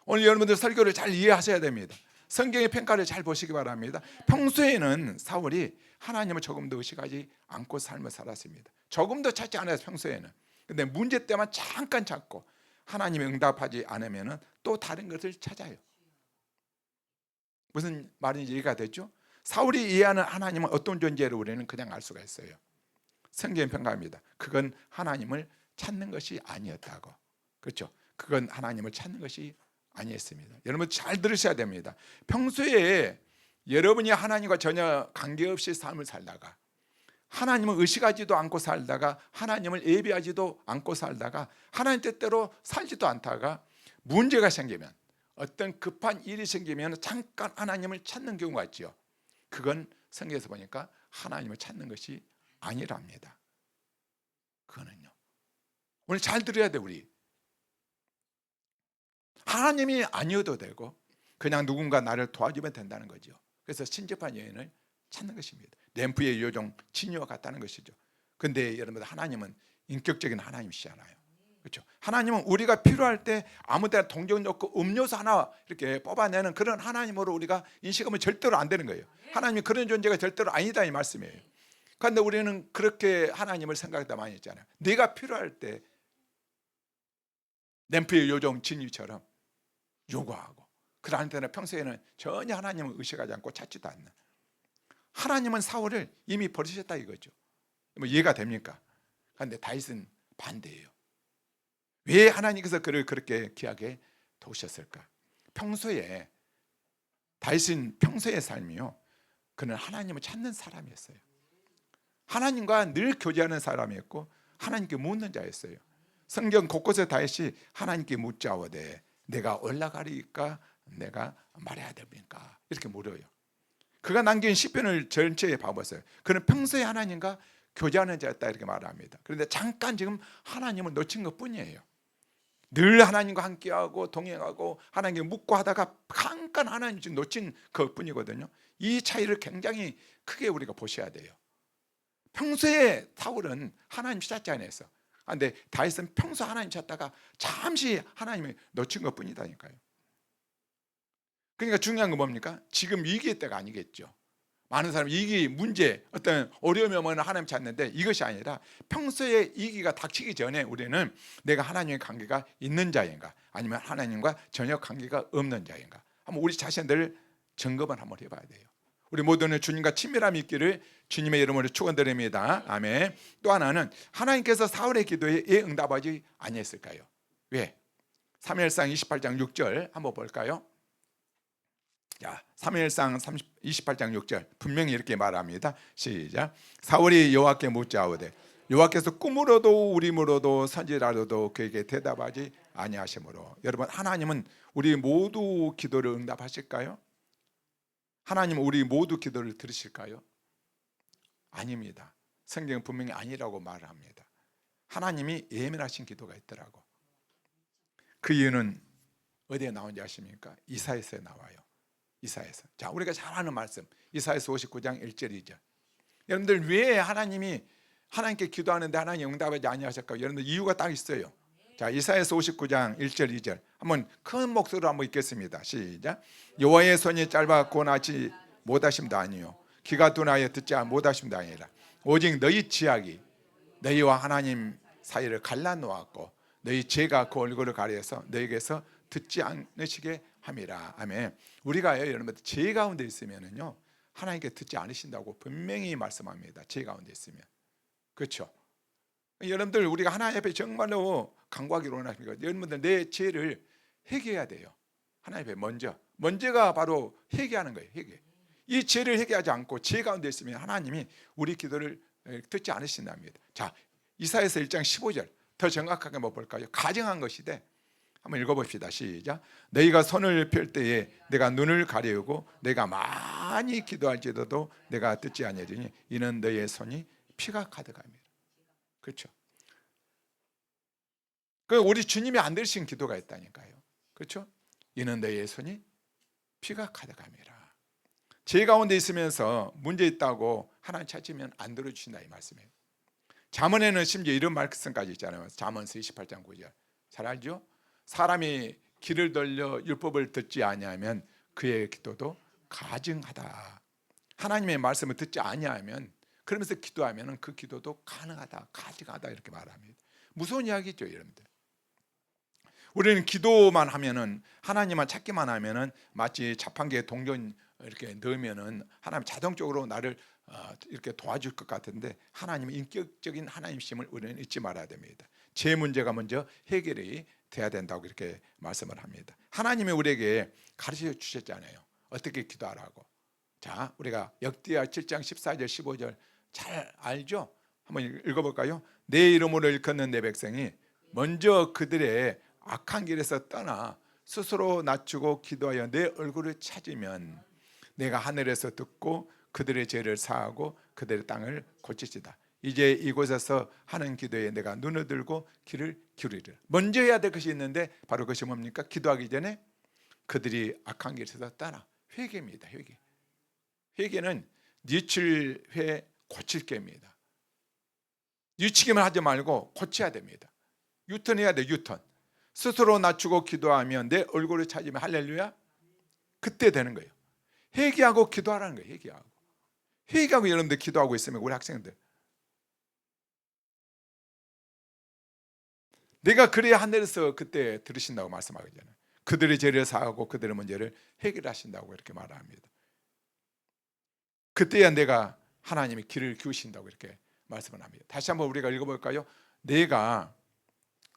Speaker 1: 오늘 여러분들 설교를 잘 이해하셔야 됩니다. 성경의 평가를 잘 보시기 바랍니다. 평소에는 사울이 하나님을 조금 더 의식하지 않고 삶을 살았습니다. 조금 더 찾지 않아요. 평소에는. 근데 문제 때만 잠깐 찾고 하나님이 응답하지 않으면 또 다른 것을 찾아요. 무슨 말인지 이해가 되죠? 사울이 이해하는 하나님은 어떤 존재를 우리는 그냥 알 수가 있어요. 성경 평가입니다. 그건 하나님을 찾는 것이 아니었다고. 그렇죠? 그건 하나님을 찾는 것이 아니었습니다. 여러분 잘 들으셔야 됩니다. 평소에 여러분이 하나님과 전혀 관계없이 삶을 살다가 하나님을 의식하지도 않고 살다가 하나님을 예배하지도 않고 살다가 하나님 뜻대로 살지도 않다가 문제가 생기면 어떤 급한 일이 생기면 잠깐 하나님을 찾는 경우가 있죠. 그건 성경에서 보니까 하나님을 찾는 것이 아니랍니다. 그거는요. 오늘 잘 들어야 돼 우리. 하나님이 아니어도 되고 그냥 누군가 나를 도와주면 된다는 거죠. 그래서 신접한 여인을 찾는 것입니다. 램프의 요정 치니와 같다는 것이죠. 근데 여러분 하나님은 인격적인 하나님이시잖아요. 그렇죠? 하나님은 우리가 필요할 때 아무 데나 동정 넣고 음료수 하나 이렇게 뽑아내는 그런 하나님으로 우리가 인식하면 절대로 안 되는 거예요. 하나님이 그런 존재가 절대로 아니다 이 말씀이에요. 그런데 우리는 그렇게 하나님을 생각하다 많이 했잖아요. 내가 필요할 때 램프의 요정 진이처럼 요구하고 그러한 때는 평소에는 전혀 하나님을 의식하지 않고 찾지도 않는 하나님은 사울을 이미 버리셨다 이거죠. 뭐 이해가 됩니까? 그런데 다윗은 반대예요. 왜 하나님께서 그를 그렇게 귀하게 도우셨을까? 다윗은 평소의 삶이요. 그는 하나님을 찾는 사람이었어요. 하나님과 늘 교제하는 사람이었고 하나님께 묻는 자였어요. 성경 곳곳에 다윗이 하나님께 묻자오되 내가 올라가리까 내가 말해야 됩니까? 이렇게 물어요. 그가 남긴 시편을 전체에 봐보세요. 그는 평소에 하나님과 교제하는 자였다 이렇게 말합니다. 그런데 잠깐 지금 하나님을 놓친 것뿐이에요. 늘 하나님과 함께하고 동행하고 하나님께 묻고 하다가 잠깐 하나님 지금 놓친 그것뿐이거든요. 이 차이를 굉장히 크게 우리가 보셔야 돼요. 평소에 사울은 하나님 찾지 않았어. 그런데 다윗은 평소 하나님 찾다가 잠시 하나님을 놓친 것뿐이다니까요. 그러니까 중요한 건 뭡니까? 지금 위기의 때가 아니겠죠. 많은 사람이 위기, 문제, 어떤 어려움이 오면 하나님 찾는데 이것이 아니라 평소에 위기가 닥치기 전에 우리는 내가 하나님의 관계가 있는 자인가 아니면 하나님과 전혀 관계가 없는 자인가 한번 우리 자신들 점검을 한번 해봐야 돼요. 우리 모두는 주님과 친밀함이 있기를 주님의 이름으로 축원드립니다. 아멘. 또 하나는 하나님께서 사울의 기도에 왜 응답하지 아니했을까요? 왜? 사무엘상 28장 6절 한번 볼까요? 자, 사무엘상 28장 6절 분명히 이렇게 말합니다. 시작. 사울이 여호와께 묻자오되 여호와께서 꿈으로도 우림으로도 선지라로도 그에게 대답하지 아니하시므로. 여러분 하나님은 우리 모두 기도를 응답하실까요? 하나님은 우리 모두 기도를 들으실까요? 아닙니다. 성경은 분명히 아니라고 말을 합니다. 하나님이 예민하신 기도가 있더라고. 그 이유는 어디에 나온지 아십니까? 이사야서에 나와요. 이사야서. 자, 우리가 잘 아는 말씀. 이사야서 59장 1절 2절. 여러분들 왜 하나님께 기도하는데 하나님 응답하지 아니하실까? 여러분들 이유가 딱 있어요. 자, 이사야서 59장 1절 2절 한번 큰 목소리로 한번 읽겠습니다. 시작. 여호와의 손이 짧았고 나지 못하심도 아니요 귀가 둔하여 듣지 못하심도 아니라 오직 너희 지악이 너희와 하나님 사이를 갈라놓았고 너희 죄가 그 얼굴을 가려서 너희에게서 듣지 않으시게 함이라. 아멘. 우리가요 여러분들 죄 가운데 있으면은요 하나님께 듣지 않으신다고 분명히 말씀합니다. 죄 가운데 있으면. 그렇죠? 여러분들 우리가 하나님 앞에 정말로 간구하기로 원하십니까? 여러분들 내 죄를 회개해야 돼요. 하나님 앞에 먼저가 바로 회개하는 거예요. 회개. 이 죄를 회개하지 않고 죄 가운데 있으면 하나님이 우리 기도를 듣지 않으신답니다. 자, 이사야서 1장 15절 더 정확하게 뭐 볼까요? 가정한 것이되 한번 읽어봅시다. 시작. 너희가 손을 펼 때에 내가 눈을 가리우고 내가 많이 기도할지라도 내가 듣지 아니하리니 이는 너희의 손이 피가 가득함이라. 그렇죠? 그 우리 주님이 안 들으신 기도가 있다니까요. 그렇죠? 이는 너희의 손이 피가 가득함이라. 죄 가운데 있으면서 문제 있다고 하나님 찾으면 안 들어주신다 이 말씀이에요. 잠언에는 심지어 이런 말씀까지 있잖아요. 잠언서 28장 9절 잘 알죠? 사람이 귀를 돌려 율법을 듣지 아니하면 그의 기도도 가증하다. 하나님의 말씀을 듣지 아니하면 그러면서 기도하면 그 기도도 가능하다, 가증하다 이렇게 말합니다. 무서운 이야기죠, 여러분들. 우리는 기도만 하면은 하나님만 찾기만 하면은 마치 자판기에 동전 이렇게 넣으면은 하나님 자동적으로 나를 이렇게 도와줄 것 같은데 하나님의 인격적인 하나님심을 우리는 잊지 말아야 됩니다. 제 문제가 먼저 해결이 돼야 된다고 이렇게 말씀을 합니다. 하나님이 우리에게 가르쳐 주셨잖아요. 어떻게 기도하라고. 자, 우리가 역대하 7장 14절 15절 잘 알죠? 한번 읽어볼까요? 내 이름으로 일컫는 내 백성이 먼저 그들의 악한 길에서 떠나 스스로 낮추고 기도하여 내 얼굴을 찾으면 내가 하늘에서 듣고 그들의 죄를 사하고 그들의 땅을 고치시다. 이제 이곳에서 하는 기도에 내가 눈을 들고 귀를 기울이리라. 먼저 해야 될 것이 있는데 바로 그것이 뭡니까? 기도하기 전에 그들이 악한 길에서 떠나. 회개입니다. 회개. 회개는 뉘칠 고칠 게입니다. 뉘치기만 하지 말고 고쳐야 됩니다. 유턴해야 돼. 유턴. 스스로 낮추고 기도하면 내 얼굴을 찾으면 할렐루야. 그때 되는 거예요. 회개하고 기도하라는 거예요. 회개하고 여러분들 기도하고 있으면 우리 학생들 내가 그래야 하늘에서 그때 들으신다고 말씀하잖아요. 그들의 죄를 사하고 그들의 문제를 해결하신다고 이렇게 말합니다. 그때야 내가 하나님이 길을 키우신다고 이렇게 말씀을 합니다. 다시 한번 우리가 읽어볼까요? 내가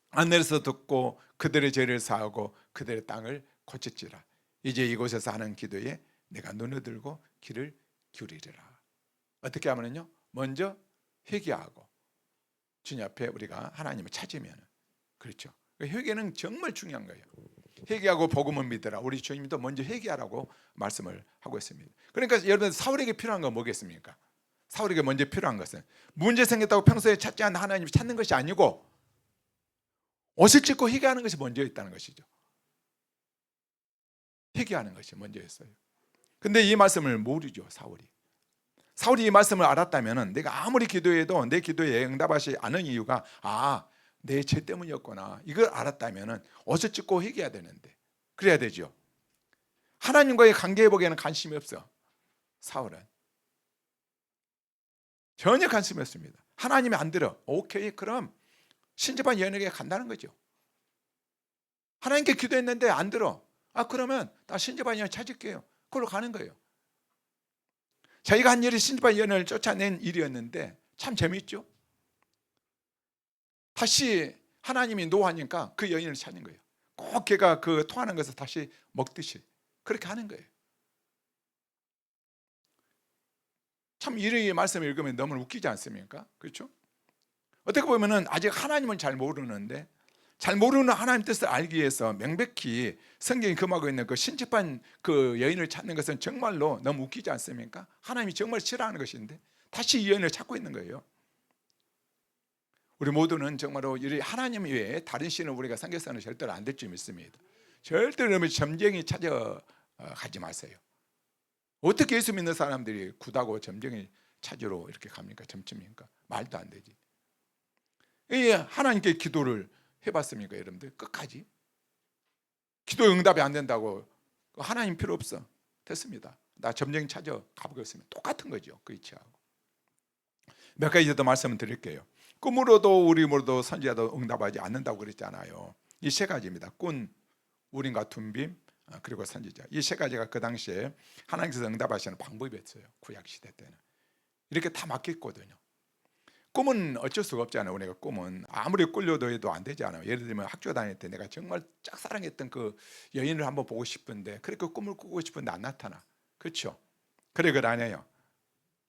Speaker 1: 하늘에서 듣고 그들의 죄를 사하고 그들의 땅을 고칠지라. 이제 이곳에서 하는 기도에 내가 눈을 들고 귀를 기울이리라. 어떻게 하면요? 먼저 회개하고 주님 앞에 우리가 하나님을 찾으면 그렇죠. 회개는 정말 중요한 거예요. 회개하고 복음을 믿으라. 우리 주님도 먼저 회개하라고 말씀을 하고 있습니다. 그러니까 여러분 사울에게 필요한 건 뭐겠습니까? 사울에게 먼저 필요한 것은 문제 생겼다고 평소에 찾지 않는 하나님을 찾는 것이 아니고 옷을 찢고 회개하는 것이 먼저였다는 것이죠. 회개하는 것이 먼저였어요. 근데 이 말씀을 모르죠. 사울이 이 말씀을 알았다면 내가 아무리 기도해도 내 기도에 응답하지 않은 이유가 내 죄 때문이었구나. 이걸 알았다면 옷을 찢고 회개해야 되는데 그래야 되죠. 하나님과의 관계 회복에는 관심이 없어. 사울은 전혀 관심이 없습니다. 하나님이 안 들어. 오케이, 그럼 신접한 예언에게 간다는 거죠. 하나님께 기도했는데 안 들어. 그러면 나 신접한 예언 찾을게요. 그걸로 가는 거예요. 자기가 한 일이 신접한 예언을 쫓아낸 일이었는데 참 재미있죠. 다시 하나님이 노하니까 그 여인을 찾는 거예요. 꼭 걔가 그 토하는 것을 다시 먹듯이 그렇게 하는 거예요. 참 이 말씀을 읽으면 너무 웃기지 않습니까? 그렇죠? 어떻게 보면은 아직 하나님은 잘 모르는데 잘 모르는 하나님 뜻을 알기 위해서 명백히 성경이 금하고 있는 그 신접한 그 여인을 찾는 것은 정말로 너무 웃기지 않습니까? 하나님이 정말 싫어하는 것인데 다시 이 여인을 찾고 있는 거예요. 우리 모두는 정말로 하나님 외에 다른 신을 우리가 섬겨서는 절대로 안 될 줄 믿습니다. 절대로 너무 점쟁이 찾아가지 마세요. 어떻게 예수 믿는 사람들이 굿하고 점쟁이 찾으러 이렇게 갑니까? 점집입니까? 말도 안 되지. 하나님께 기도를 해봤습니까, 여러분들? 끝까지 기도 응답이 안 된다고 하나님 필요 없어, 됐습니다, 나 점쟁이 찾아 가보겠습니다. 똑같은 거죠, 그 이치하고. 몇 가지 더 말씀을 드릴게요. 꿈으로도 우림으로도 선지자도 응답하지 않는다고 그랬잖아요. 이 세 가지입니다. 꿈, 우림과 둔빔, 그리고 선지자. 이 세 가지가 그 당시에 하나님께서 응답하시는 방법이었어요. 구약 시대 때는 이렇게 다 맡겼거든요. 꿈은 어쩔 수가 없잖아요. 우리가 꿈은 아무리 꿀려도 해도 안 되잖아요. 예를 들면 학교 다닐 때 내가 정말 짝사랑했던 그 여인을 한번 보고 싶은데, 그렇게 꿈을 꾸고 싶은데 안 나타나. 그렇죠? 그래, 그걸 안 해요.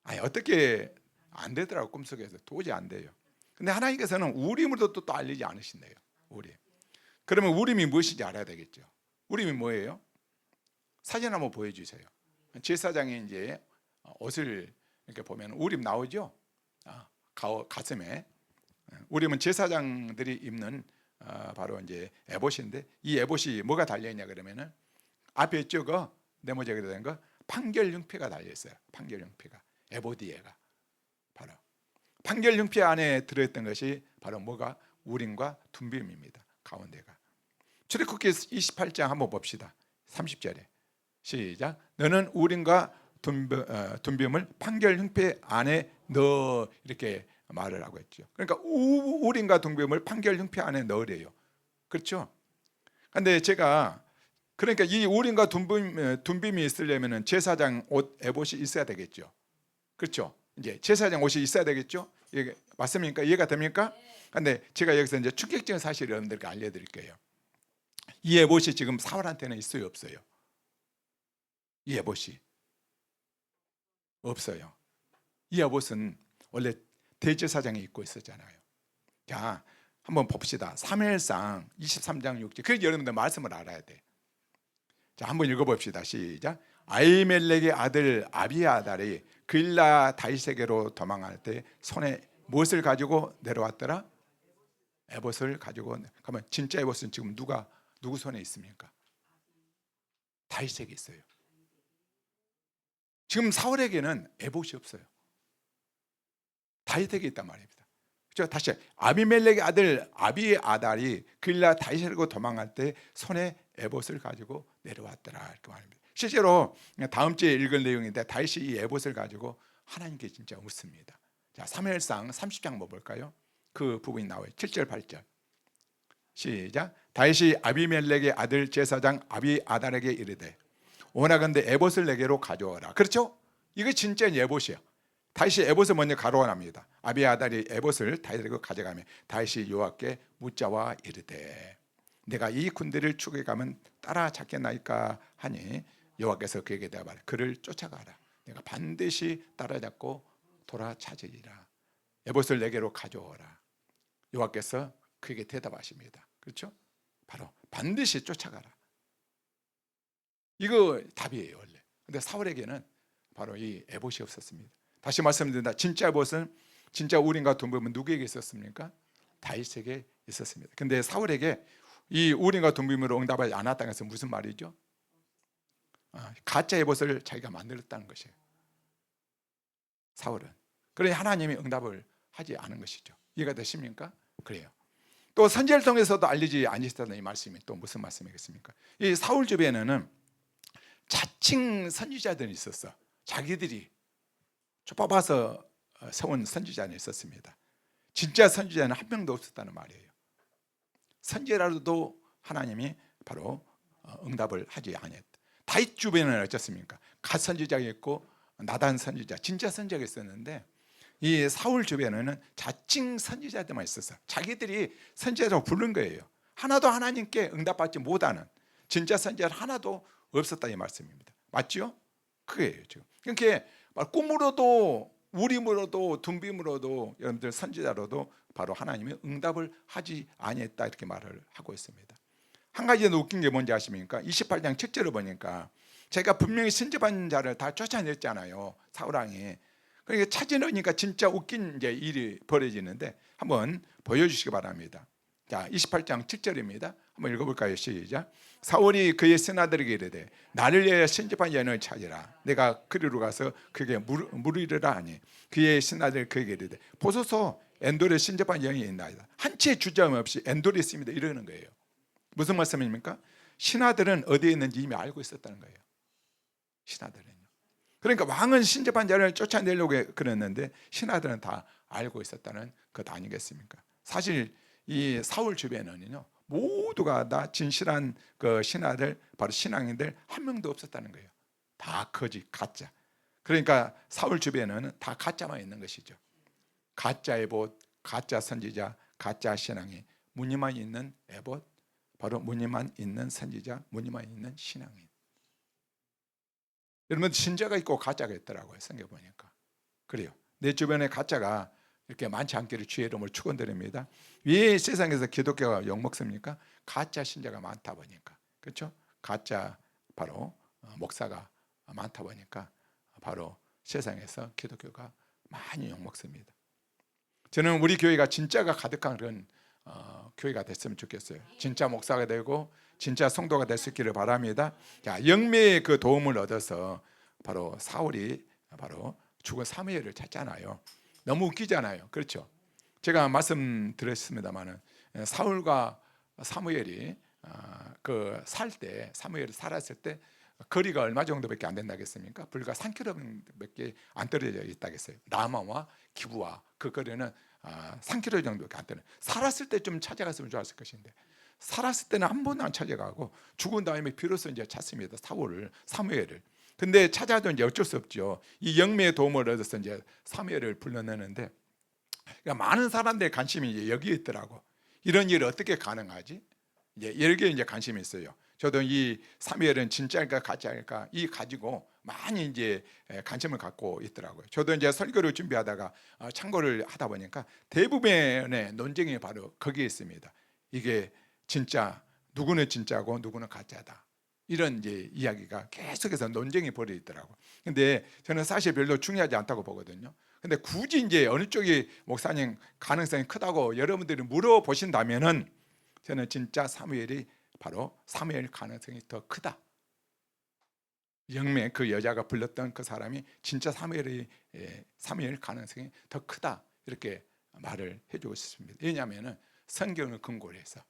Speaker 1: 아니, 어떻게 안 되더라고. 꿈속에서 도저히 안 돼요. 근데 하나님께서는 우림으로도 또 알리지 않으신대요. 우림. 그러면 우림이 무엇인지 알아야 되겠죠. 우림이 뭐예요? 사진 한번 보여주세요. 제사장이 이제 옷을 이렇게 보면 우림 나오죠. 가슴에. 우림은 제사장들이 입는 바로 이제 에봇인데, 이 에봇이 뭐가 달려 있냐 그러면은 앞에 있죠, 그 네모지게 된 거, 판결융패가 달려 있어요. 판결융패가, 에봇디에가 바로 판결융패 안에 들어있던 것이 바로 뭐가? 우림과 둔빔입니다. 가운데가. 출애굽기 28장 한번 봅시다. 30절에 시작. 너는 우림과 둔빔을 판결융패 안에 넣어, 이렇게 말을 하고 있죠. 그러니까 우림과 둔빔을 판결융패 안에 넣으래요. 그렇죠? 근데 제가, 그러니까 이 우림과 둔빔이 있으려면 제사장 옷 에봇이 있어야 되겠죠. 그렇죠? 이제 제사장 옷이 있어야 되겠죠. 이게 맞습니까? 이해가 됩니까? 근데 제가 여기서 이제 충격적인 사실을 여러분들께 알려드릴게요. 이 에봇이 지금 사울한테는 있어요, 없어요? 이 에봇이 없어요. 이 에봇은 원래 대제사장이 입고 있었잖아요. 자, 한번 봅시다. 사무엘상 23장 6절. 그래서 여러분들 말씀을 알아야 돼. 자, 한번 읽어봅시다. 시작. 아히멜렉의 아들 아비아달이 길라 다윗에게로 도망할 때 손에 무엇을 가지고 내려왔더라? 에봇을 가지고. 그러면 진짜 에봇은 지금 누구 손에 있습니까? 다윗에게 있어요. 지금 사울에게는 에봇이 없어요. 다윗에게 있단 말입니다. 그렇죠? 다시, 아비멜렉의 아들 아비아달이 길라 다윗에게로 도망갈 때 손에 에봇을 가지고 내려왔더라, 이렇게 말합니다. 실제로 다음 주에 읽을 내용인데 다윗이 이 에봇을 가지고 하나님께 진짜 묻습니다. 자, 사무엘상 30장 뭐 볼까요? 그 부분이 나와요. 7절 8절 시작. 다윗이 아비멜렉의 아들 제사장 아비아달에게 이르되 원하건대 에봇을 내게로 가져오라. 그렇죠? 이거 진짜 에봇이에요. 다윗이 에봇을 먼저 가져오랍니다. 아비아달이 에봇을 다윗에게 가져가며 다윗이 여호와께 묻자와 이르되 내가 이 군대를 추격하면 따라잡겠나이까 하니 여호와께서 그에게 대답하라. 그를 쫓아가라. 내가 반드시 따라잡고 돌아찾으리라. 에봇을 내게로 가져오라. 여호와께서 그에게 대답하십니다. 그렇죠? 바로 반드시 쫓아가라. 이거 답이에요, 원래. 근데 사울에게는 바로 이 에봇이 없었습니다. 다시 말씀드린다. 진짜 에봇은, 진짜 우림과 둔빔은 누구에게 있었습니까? 다윗에게 있었습니다. 근데 사울에게 이 우림과 둔빔으로 응답하지 않았다는 것은 무슨 말이죠? 가짜 에봇을 자기가 만들었다는 것이에요, 사울은. 그러니 하나님이 응답을 하지 않은 것이죠. 이해가 되십니까? 그래요. 또 선지자를 통해서도 알리지 아니셨다는 이 말씀이 또 무슨 말씀이겠습니까? 이 사울 주변에는 자칭 선지자들이 있었어. 자기들이 좁아봐서 세운 선지자는 있었습니다. 진짜 선지자는 한 명도 없었다는 말이에요. 선지자라도 하나님이 바로 응답을 하지 아니했다. 다윗 주변에는 어떻습니까? 갓 선지자가 있고 나단 선지자, 진짜 선지자가 있었는데 이 사울 주변에는 자칭 선지자들만 있었어. 자기들이 선지자라고 부른 거예요. 하나도 하나님께 응답받지 못하는 진짜 선지자 하나도 없었다, 이 말씀입니다. 맞죠? 그게요 지금. 그러니까 꿈으로도 우림으로도 둔빔으로도 여러분들 선지자로도 바로 하나님이 응답을 하지 아니했다, 이렇게 말을 하고 있습니다. 한 가지 더 웃긴 게 뭔지 아십니까? 28장 7절을 보니까 제가 분명히 선지받은 자를 다 쫓아냈잖아요, 사울왕이. 그러니까 찾으니까 진짜 웃긴 이제 일이 벌어지는데 한번 보여주시기 바랍니다. 자, 28장 7절입니다. 한번 읽어볼까요? 시작. 사울이 그의 신하들에게 이르되 나를 위하여 신접한 여인을 찾으라. 내가 그리로 가서 그에게 물으리라 하니 그의 신하들 그에게 이르되 보소서 엔돌에 신접한 여인이 있나이다. 한치의 주저함 없이 엔돌에 있습니다. 이러는 거예요. 무슨 말씀입니까? 신하들은 어디에 있는지 이미 알고 있었다는 거예요. 신하들은요. 그러니까 왕은 신접한 자를 쫓아내려고 그랬는데 신하들은 다 알고 있었다는 것 아니겠습니까? 사실 이 사울 주변에는요 모두가 다 진실한 그 신하들, 바로 신앙인들 한 명도 없었다는 거예요. 다 거짓, 가짜. 그러니까 사울 주변에는 다 가짜만 있는 것이죠. 가짜 에봇, 가짜 선지자, 가짜 신앙인, 무늬만 있는 에봇, 바로 무늬만 있는 선지자, 무늬만 있는 신앙인. 여러분 진짜가 있고 가짜가 있더라고요. 생각해 보니까. 그래요. 내 주변에 가짜가 이렇게 많지 않기를 주의 이름을 축원드립니다. 왜 세상에서 기독교가 욕먹습니까? 가짜 신자가 많다 보니까. 그렇죠? 가짜 바로 목사가 많다 보니까 바로 세상에서 기독교가 많이 욕먹습니다. 저는 우리 교회가 진짜가 가득한 그런 교회가 됐으면 좋겠어요. 진짜 목사가 되고 진짜 성도가 될 수 있기를 바랍니다. 자, 영매의 그 도움을 얻어서 바로 사울이 바로 죽은 사무엘을 찾잖아요. 너무 웃기잖아요. 그렇죠? 제가 말씀드렸습니다마는 사울과 사무엘이 그 살 때, 사무엘이 살았을 때 거리가 얼마 정도밖에 안 된다겠습니까? 불과 3km밖에 안 떨어져 있다겠어요. 라마와 기부와 그 거리는 3km 정도밖에 안 되는. 살았을 때 좀 찾아갔으면 좋았을 것인데 살았을 때는 한 번도 안 찾아가고 죽은 다음에 비로소 이제 찾습니다. 사무엘을. 근데 찾아도 이제 어쩔 수 없죠. 이 영매의 도움을 얻어서 이제 사무엘을 불러내는데 그러니까 많은 사람들의 관심이 이제 여기에 있더라고. 이런 일이 어떻게 가능하지? 이제 여기에 이제 관심이 있어요. 저도 이 사무엘은 진짜일까 가짜일까 이 가지고 많이 이제 관심을 갖고 있더라고요. 저도 이제 설교를 준비하다가 참고를 하다 보니까 대부분의 논쟁이 바로 거기에 있습니다. 이게 진짜 누구는 진짜고 누구는 가짜다. 이런 이제 이야기가 계속해서 논쟁이 벌어지더라고. 근데 저는 사실 별로 중요하지 않다고 보거든요. 근데 굳이 이제 어느 쪽이 목사님 가능성이 크다고 여러분들이 물어보신다면은 저는 진짜 사무엘이 바로 사무엘 가능성이 더 크다. 영매 그 여자가 불렀던 그 사람이 진짜 사무엘 가능성이 더 크다. 이렇게 말을 해주고 싶습니다. 왜냐하면 성경을 근거로 해서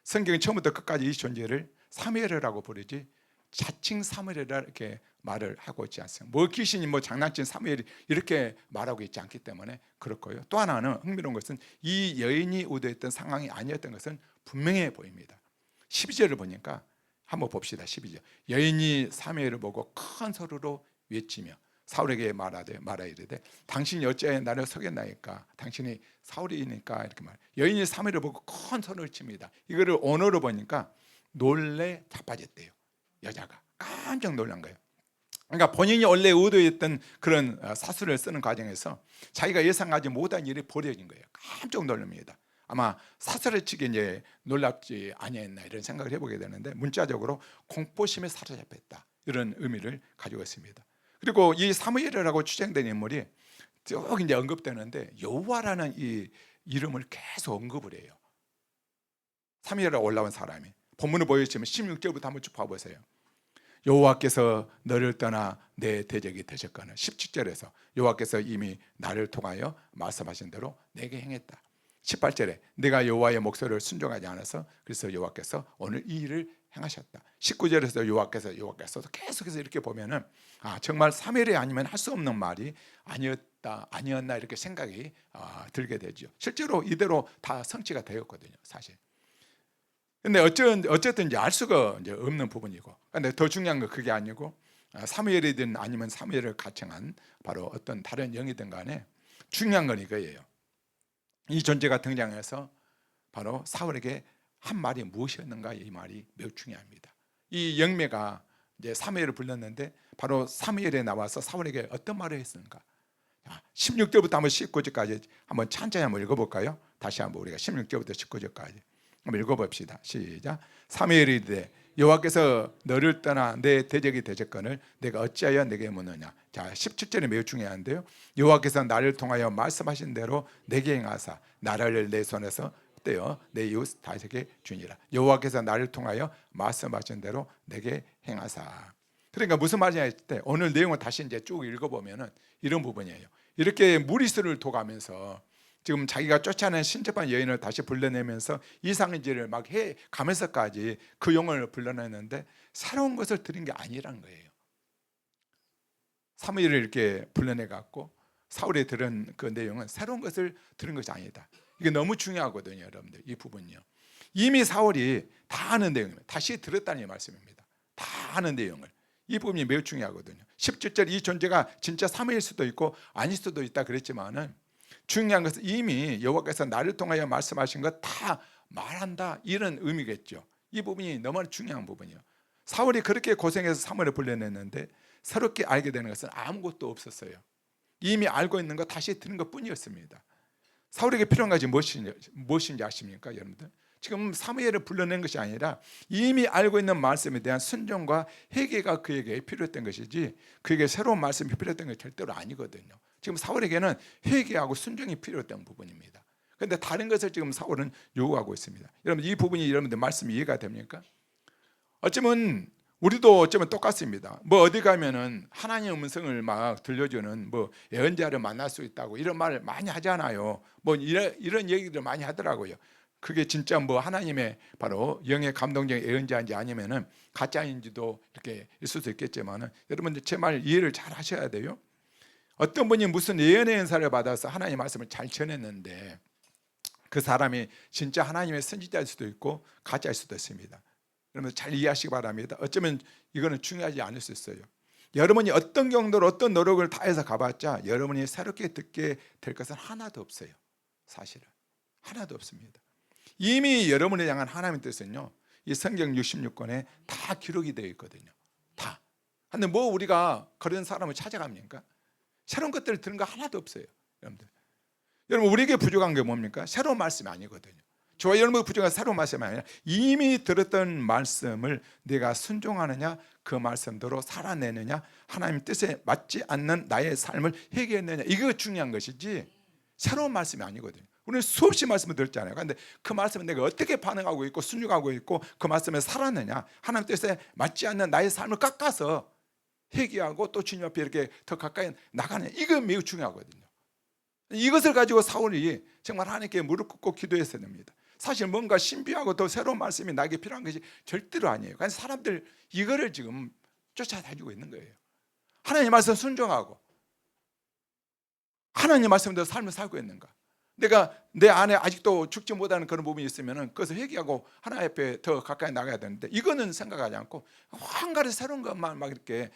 Speaker 1: 성경이 처음부터 끝까지 이 존재를 사무엘이라고 부르지 자칭 사무엘이라 이렇게 말을 하고 있지 않습니다. 뭐 귀신이 뭐 장난친 사무엘이 이렇게 말하고 있지 않기 때문에 그렇고요. 또 하나는 흥미로운 것은 이 여인이 의도했던 상황이 아니었던 것은 분명해 보입니다. 12절을 보니까 한번 봅시다. 12절. 여인이 사무엘을 보고 큰 소리로 외치며 사울에게 말하 이르되 당신이 어찌하여 나를 속였나이까? 당신이 사울이니까 이렇게 말. 여인이 사무엘을 보고 큰 소리를 칩니다. 이거를 언어로 보니까 놀래 자빠졌대요. 여자가 깜짝 놀란 거예요. 그러니까 본인이 원래 의도했던 그런 사수를 쓰는 과정에서 자기가 예상하지 못한 일이 벌어진 거예요. 깜짝 놀랍니다. 아마 사슬을 치게 이제 놀랍지 아니했나 이런 생각을 해보게 되는데 문자적으로 공포심에 사로잡혔다 이런 의미를 가지고 있습니다. 그리고 이 사무엘이라고 추정된 인물이 쭉 이제 언급되는데 여호와라는 이 이름을 계속 언급을 해요. 사무엘에 올라온 사람이 본문을 보여주시면 16절부터 한번 쭉 봐보세요. 여호와께서 너를 떠나 내 대적이 되셨거늘. 17절에서 여호와께서 이미 나를 통하여 말씀하신 대로 내게 행했다. 18절에 내가 여호와의 목소리를 순종하지 않아서 그래서 여호와께서 오늘 이 일을 행하셨다. 19절에서 여호와께서 계속해서 이렇게 보면은 정말 사무엘이 아니면 할 수 없는 말이 아니었나 이렇게 생각이 들게 되죠. 실제로 이대로 다 성취가 되었거든요, 사실. 근데 어쨌든 이제 알 수가 이제 없는 부분이고, 근데 더 중요한 건 그게 아니고 사무엘이든 아니면 사무엘을 가청한 바로 어떤 다른 영이든 간에 중요한 건 이거예요. 이 존재가 등장해서 바로 사울에게 한 말이 무엇이었는가 이 말이 매우 중요합니다. 이 영매가 이제 사무엘을 불렀는데 바로 사무엘에 나와서 사울에게 어떤 말을 했는가? 16절부터 한번 19절까지 한번 천천히 한번 읽어볼까요? 다시 한번 우리가 16절부터 19절까지 한번 읽어봅시다. 시작. 사무엘이 이르되 여호와께서 너를 떠나 내 대적이 되셨거늘 내가 어찌하여 내게 묻느냐. 자, 17절이 매우 중요한데요. 여호와께서 나를 통하여 말씀하신 대로 내게 행하사 나라를 내 손에서 없대요. 내 이웃 다윗에게 주니라. 여호와께서 나를 통하여 말씀하신 대로 내게 행하사. 그러니까 무슨 말이냐 했을 때 오늘 내용을 다시 이제 쭉 읽어보면은 이런 부분이에요. 이렇게 무리수를 둬가면서 지금 자기가 쫓아낸 신접한 여인을 다시 불러내면서 이상인지를 막 해 가면서까지 그 영혼을 불러내는데 새로운 것을 들은 게 아니란 거예요. 사무엘을 이렇게 불러내 갖고 사울이 들은 그 내용은 새로운 것을 들은 것이 아니다. 이게 너무 중요하거든요, 여러분들. 이 부분이요. 이미 사울이 다 아는 내용입니다. 다시 들었다는 말씀입니다. 다 아는 내용을. 이 부분이 매우 중요하거든요. 17절 이 존재가 진짜 사무일 수도 있고 아닐 수도 있다 그랬지만은 중요한 것은 이미 여호와께서 나를 통하여 말씀하신 것 다 말한다 이런 의미겠죠. 이 부분이 너무 중요한 부분이에요. 사울이 그렇게 고생해서 사무엘을 불러냈는데 새롭게 알게 되는 것은 아무것도 없었어요. 이미 알고 있는 거 다시 들은 것 뿐이었습니다. 사울에게 필요한 것이 무엇인지 아십니까, 여러분들? 지금 사무엘을 불러낸 것이 아니라 이미 알고 있는 말씀에 대한 순종과 회개가 그에게 필요했던 것이지 그에게 새로운 말씀이 필요했던 게 절대로 아니거든요. 지금 사울에게는 회개하고 순종이 필요했던 부분입니다. 그런데 다른 것을 지금 사울은 요구하고 있습니다. 여러분 이 부분이 여러분들 말씀이 이해가 됩니까? 어쩌면 우리도 어쩌면 똑같습니다. 뭐 어디 가면은 하나님의 음성을 막 들려주는 뭐 예언자를 만날 수 있다고 이런 말을 많이 하잖아요. 뭐 이런 얘기들 많이 하더라고요. 그게 진짜 뭐 하나님의 바로 영의 감동적인 예언자인지 아니면은 가짜인지도 이렇게 있을 수 있겠지만은 여러분들 제 말 이해를 잘 하셔야 돼요. 어떤 분이 무슨 예언의 은사를 받아서 하나님의 말씀을 잘 전했는데 그 사람이 진짜 하나님의 선지자일 수도 있고 가짜일 수도 있습니다. 여러분 잘 이해하시기 바랍니다. 어쩌면 이거는 중요하지 않을 수 있어요. 여러분이 어떤 경도로 어떤 노력을 다해서 가봤자 여러분이 새롭게 듣게 될 것은 하나도 없어요. 사실은 하나도 없습니다. 이미 여러분을 향한 하나님의 뜻은요 이 성경 66권에 다 기록이 되어 있거든요. 다. 근데 뭐 우리가 그런 사람을 찾아갑니까? 새로운 것들을 들은 거 하나도 없어요. 여러분 우리에게 부족한 게 뭡니까? 새로운 말씀이 아니거든요. 저와 여러분의 부족한 새로운 말씀이 아니라 이미 들었던 말씀을 내가 순종하느냐 그 말씀대로 살아내느냐 하나님 뜻에 맞지 않는 나의 삶을 회개했느냐 이거 중요한 것이지 새로운 말씀이 아니거든요. 우리는 수없이 말씀을 들었잖아요. 그런데 그 말씀을 내가 어떻게 반응하고 있고 순종하고 있고 그 말씀에 살았느냐 하나님 뜻에 맞지 않는 나의 삶을 깎아서 회개하고 또 주님 앞에 이렇게 더 가까이 나가느냐 이거 매우 중요하거든요. 이것을 가지고 사울이 정말 하나님께 무릎 꿇고 기도했어야 됩니다. 사실 뭔가 신비하고 더 새로운 말씀이 나에게 필요한 것이 절대로 아니에요. 그래서 사람들 이거를 지금 쫓아다니고 있는 거예요. 하나님 말씀 순종하고 하나님 말씀대로 삶을 살고 있는가? 내가 내 안에 아직도 죽지 못하는 그런 부분이 있으면 그것을 회개하고 하나님 앞에 더 가까이 나가야 되는데 이거는 생각하지 않고 한 가지 새로운 것만 막 이렇게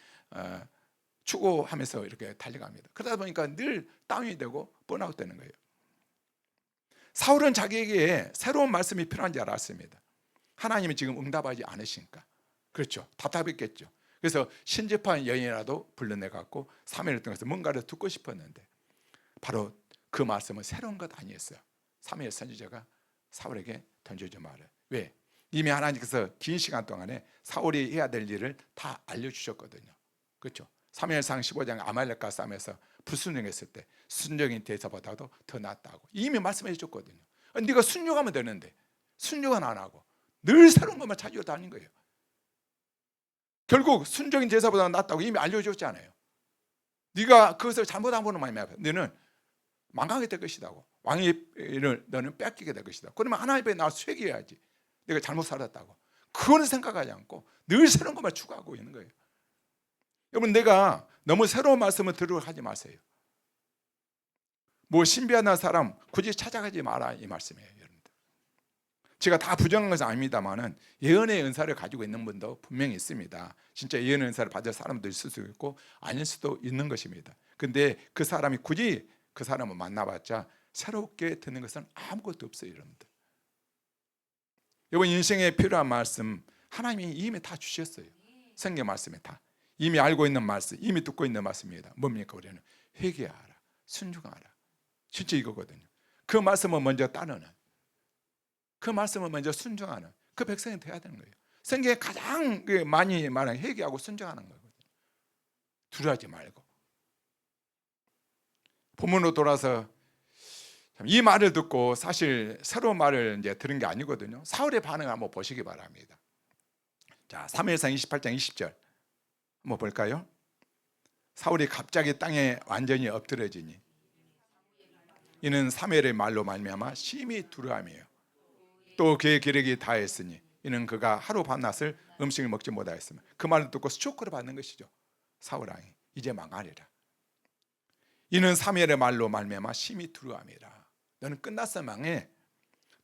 Speaker 1: 추구하면서 이렇게 달려갑니다. 그러다 보니까 늘 다운이 되고 번아웃 되는 거예요. 사울은 자기에게 새로운 말씀이 필요한지 알았습니다. 하나님이 지금 응답하지 않으시니까. 그렇죠. 답답했겠죠. 그래서 신접한 여인이라도 불러내갖고 사무엘을 통해서 뭔가를 듣고 싶었는데 바로 그 말씀은 새로운 것 아니었어요. 사무엘 선지자가 사울에게 던져준 말을. 왜? 이미 하나님께서 긴 시간 동안에 사울이 해야 될 일을 다 알려주셨거든요. 그렇죠. 사무엘상 15장 아말렉과 싸움에서 불순종했을 때 순종인 대사보다도 더 낫다고 이미 말씀해 주셨거든요. 네가 순종하면 되는데 순종은 안 하고 늘 새로운 것만 찾으러 다닌 거예요. 결국 순종인 제사보다 낫다고 이미 알려줬잖아요. 네가 그것을 잘못하면 너는 망하게 될 것이다고. 왕의 일을 너는 뺏기게 될 것이다. 그러면 하나님 앞에 나와 회개해야지. 내가 잘못 살았다고. 그거는 생각하지 않고 늘 새로운 것만 추구하고 있는 거예요. 여러분 내가 너무 새로운 말씀을 들으려 하지 마세요. 뭐 신비한 사람 굳이 찾아가지 마라 이 말씀이에요. 여러분들. 제가 다 부정한 것은 아닙니다만은 예언의 은사를 가지고 있는 분도 분명히 있습니다. 진짜 예언의 은사를 받을 사람도 있을 수 있고 아닐 수도 있는 것입니다. 근데 그 사람이 굳이 그 사람을 만나봤자 새롭게 듣는 것은 아무것도 없어요. 여러분들. 여러분 인생에 필요한 말씀 하나님이 이미 다 주셨어요. 성경 말씀에 다 이미 알고 있는 말씀, 이미 듣고 있는 말씀입니다. 뭡니까? 우리는 회개하라, 순종하라. 진짜 이거거든요. 그 말씀을 먼저 따르는, 그 말씀을 먼저 순종하는 그 백성이 돼야 되는 거예요. 성경에 가장 많이 말하는 회개하고 순종하는 거거든요. 두려워하지 말고. 본문으로 돌아서 이 말을 듣고 사실 새로운 말을 이제 들은 게 아니거든요. 사울의 반응을 한번 보시기 바랍니다. 자, 사무엘상 28장 20절 한번 볼까요? 사울이 갑자기 땅에 완전히 엎드러지니 이는 사무엘의 말로 말미암아 심히 두려움이에요. 또 그의 기력이 다했으니 이는 그가 하루 밤낮을 음식을 먹지 못하였으며, 그 말을 듣고 스초크를 받는 것이죠. 사울 왕이 이제 망하리라. 이는 사무엘의 말로 말미암아 심히 두려움이라. 너는 끝났어, 망해.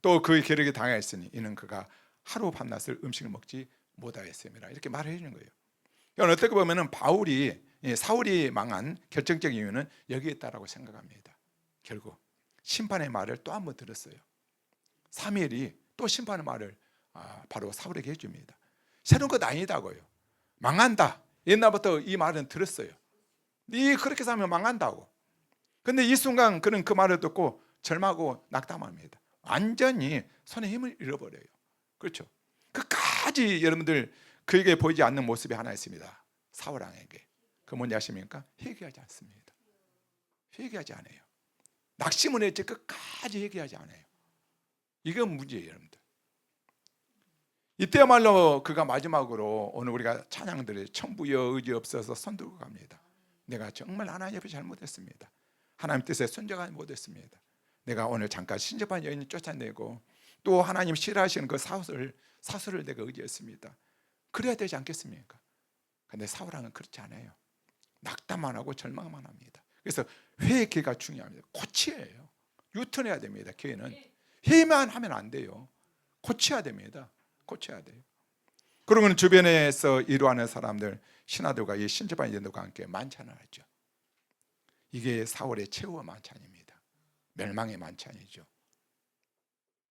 Speaker 1: 또 그의 기력이 당하였으니 이는 그가 하루 밤낮을 음식을 먹지 못하였음이라. 이렇게 말을 해주는 거예요. 이건 어떻게 보면은 사울이 망한 결정적인 이유는 여기에 있다라고 생각합니다. 결국 심판의 말을 또 한 번 들었어요. 사무엘이 또 심판의 말을 바로 사울에게 해줍니다. 새로운 것 아니다고요. 망한다. 옛날부터 이 말은 들었어요. 네 그렇게 살면 망한다고. 근데 이 순간 그는 그 말을 듣고 절망하고 낙담합니다. 완전히 손에 힘을 잃어버려요. 그렇죠? 끝까지 여러분들 그에게 보이지 않는 모습이 하나 있습니다. 사울 왕에게. 그 뭔지 아십니까? 회개하지 않습니다. 회개하지 않아요. 낙심은 했지 끝까지 회개하지 않아요. 이건 문제예요, 여러분들. 이때야말로 그가 마지막으로 오늘 우리가 찬양들이 천부여 의지 없어서 손들고 갑니다. 내가 정말 하나님 앞에 잘못했습니다. 하나님 뜻에 순종하지 못했습니다. 내가 오늘 잠깐 신접한 여인을 쫓아내고 또 하나님 싫어하시는 그 사수를 내가 의지했습니다. 그래야 되지 않겠습니까? 근데 사울 왕은 그렇지 않아요. 낙담만 하고 절망만 합니다. 그래서 회개가 중요합니다. 고치예요. 유턴해야 됩니다. 교회는 회개만 하면 안 돼요. 고쳐야 됩니다. 고쳐야 돼요. 그러면 주변에서 이루하는 사람들, 신하들과 이 신접한 여인들과 함께 만찬을 하죠. 이게 사울의 최후의 만찬입니다. 멸망의 만찬이죠.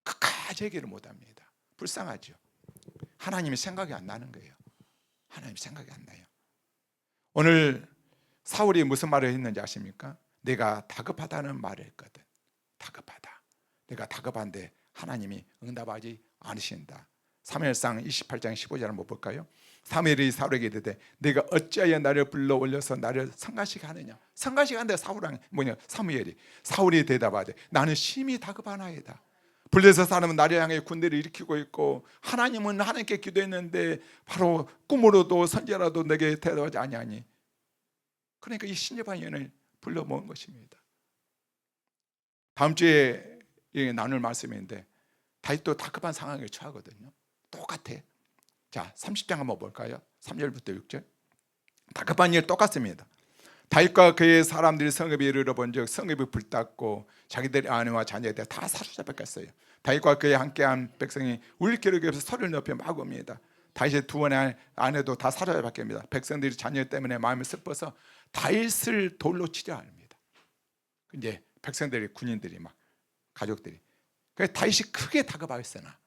Speaker 1: 끝까지 해결을 못합니다. 불쌍하죠. 하나님이 생각이 안 나는 거예요. 하나님 생각이 안 나요. 오늘 사울이 무슨 말을 했는지 아십니까? 내가 다급하다는 말을 했거든. 다급하다. 내가 다급한데 하나님이 응답하지 않으신다. 사무엘상 28장 15절 한번 볼까요? 사무엘이 사울에게 이르되 내가 어찌하여 나를 불러 올려서 나를 성가시게 하느냐. 성가시게 한다. 사울이 대답하되 나는 심히 다급하나이다. 블레셋 사람은 나를 향해 군대를 일으키고 있고 하나님은 하나님께 기도했는데 바로 꿈으로도 선지라도 내게 대답하지 아니하니. 그러니까 이 신접한 여인을 불러 모은 것입니다. 다음 주에 나눌 말씀인데 다윗도 다급한 상황에 처하거든요. 똑같아. 자, 30장 한번 볼까요? 3절부터 6절. 다급한 일 똑같습니다. 다윗과 그의 사람들이 성읍에 이르러 본즉 성읍이 불탔고 자기들의 아내와 자녀들 다 사로잡혔어요. 다윗과 그의 함께한 백성이 울기르기 없어 소리를 높여 막 옵니다. 다윗의 두 번의 아내도 다 사로잡혔습니다. 백성들이 자녀 때문에 마음이 슬퍼서 다윗을 돌로 치려 합니다. 이제 백성들이 군인들이 막 가족들이 그래서 다윗이 크게 다급하였으나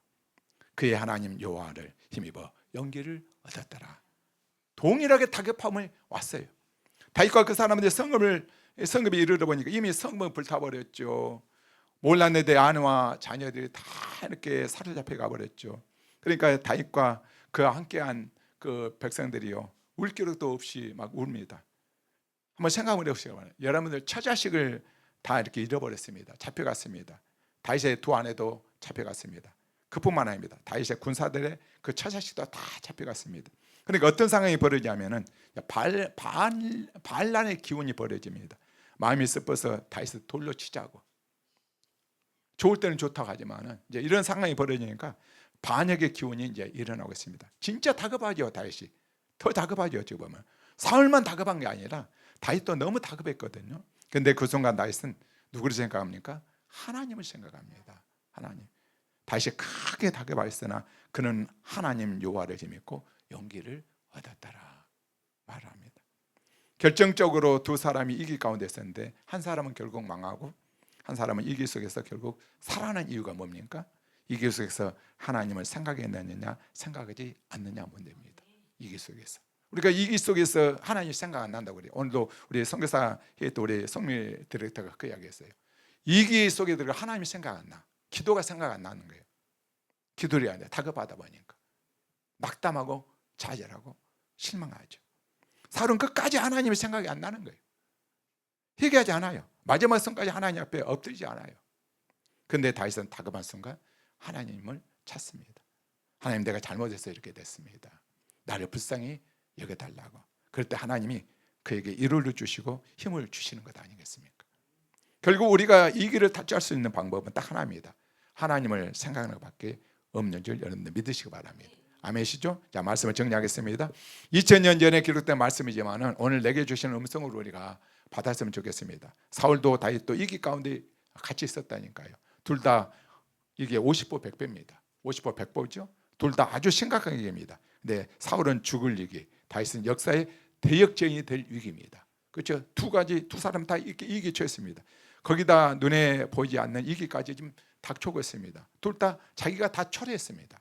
Speaker 1: 그의 하나님 여호와를 힘입어 용기를 얻었더라. 동일하게 다급함을 왔어요. 다윗과 그 사람들이 성읍에 이르러 보니까 이미 성읍은 불타버렸죠. 몰랐는데 아내와 자녀들이 다 이렇게 사로잡혀 가버렸죠. 그러니까 다윗과 그와 함께한 그 백성들이요 울 겨를도 없이 막 웁니다. 한번 생각을 해보시기 바랍니다. 여러분들 처자식을 다 이렇게 잃어버렸습니다. 잡혀갔습니다. 다윗의 두 아내도 잡혀갔습니다. 그뿐만 아닙니다. 다윗의 군사들의 그 처자식도 다 잡혀갔습니다. 그러니까 어떤 상황이 벌어지냐면은 반란의 기운이 벌어집니다. 마음이 슬퍼서 다윗을 돌로 치자고. 좋을 때는 좋다고 하지만은 이제 이런 상황이 벌어지니까 반역의 기운이 이제 일어나고 있습니다. 진짜 다급하죠. 다윗이 더 다급하죠. 어찌 보면 사울만 다급한 게 아니라 다윗도 너무 다급했거든요. 그런데 그 순간 다윗은 누구를 생각합니까? 하나님을 생각합니다. 하나님. 다윗이 크게 다급하였으나 그는 하나님 여호와를 힘입고 용기를 얻었더라 말합니다. 결정적으로 두 사람이 이기 가운데 있었는데 한 사람은 결국 망하고 한 사람은 이기 속에서 결국 살아난 이유가 뭡니까? 이기 속에서 하나님을 생각했느냐 생각하지 않느냐 문제입니다. 이기 속에서 우리가 이기 속에서 하나님 생각 안 난다고 그래요. 오늘도 우리 선교사에 또 우리 성미 디렉터가 그 이야기했어요. 이기 속에 들어가 하나님이 생각 안 나. 기도가 생각 안 나는 거예요. 기도를 해야 돼. 다급하다 보니까 낙담하고 좌절하고 실망하죠. 사울은 끝까지 하나님의 생각이 안 나는 거예요. 회개하지 않아요. 마지막 선까지 하나님 앞에 엎드리지 않아요. 근데 다윗은 다급한 순간 하나님을 찾습니다. 하나님, 내가 잘못해서 이렇게 됐습니다. 나를 불쌍히 여겨달라고. 그럴 때 하나님이 그에게 위로를 주시고 힘을 주시는 것 아니겠습니까? 결국 우리가 이 길을 탈출할 수 있는 방법은 딱 하나입니다. 하나님을 생각하는 것밖에 없는 줄 여러분들 믿으시기 바랍니다. 아멘이시죠? 자, 말씀을 정리하겠습니다. 2000년 전에 기록된 말씀이지만 오늘 내게 주시는 음성으로 우리가 받았으면 좋겠습니다. 사울도 다윗도 이기 가운데 같이 있었다니까요. 둘 다 이게 50보 100배입니다. 50보 100보죠. 둘 다 아주 심각한 위기입니다. 근데 사울은 죽을 위기, 다윗은 역사의 대역죄인이 될 위기입니다. 그렇죠? 두 사람 다 이기 처했습니다. 거기다 눈에 보이지 않는 이기까지 지금 닥쳐오고 있습니다. 둘 다 자기가 다 초래했습니다.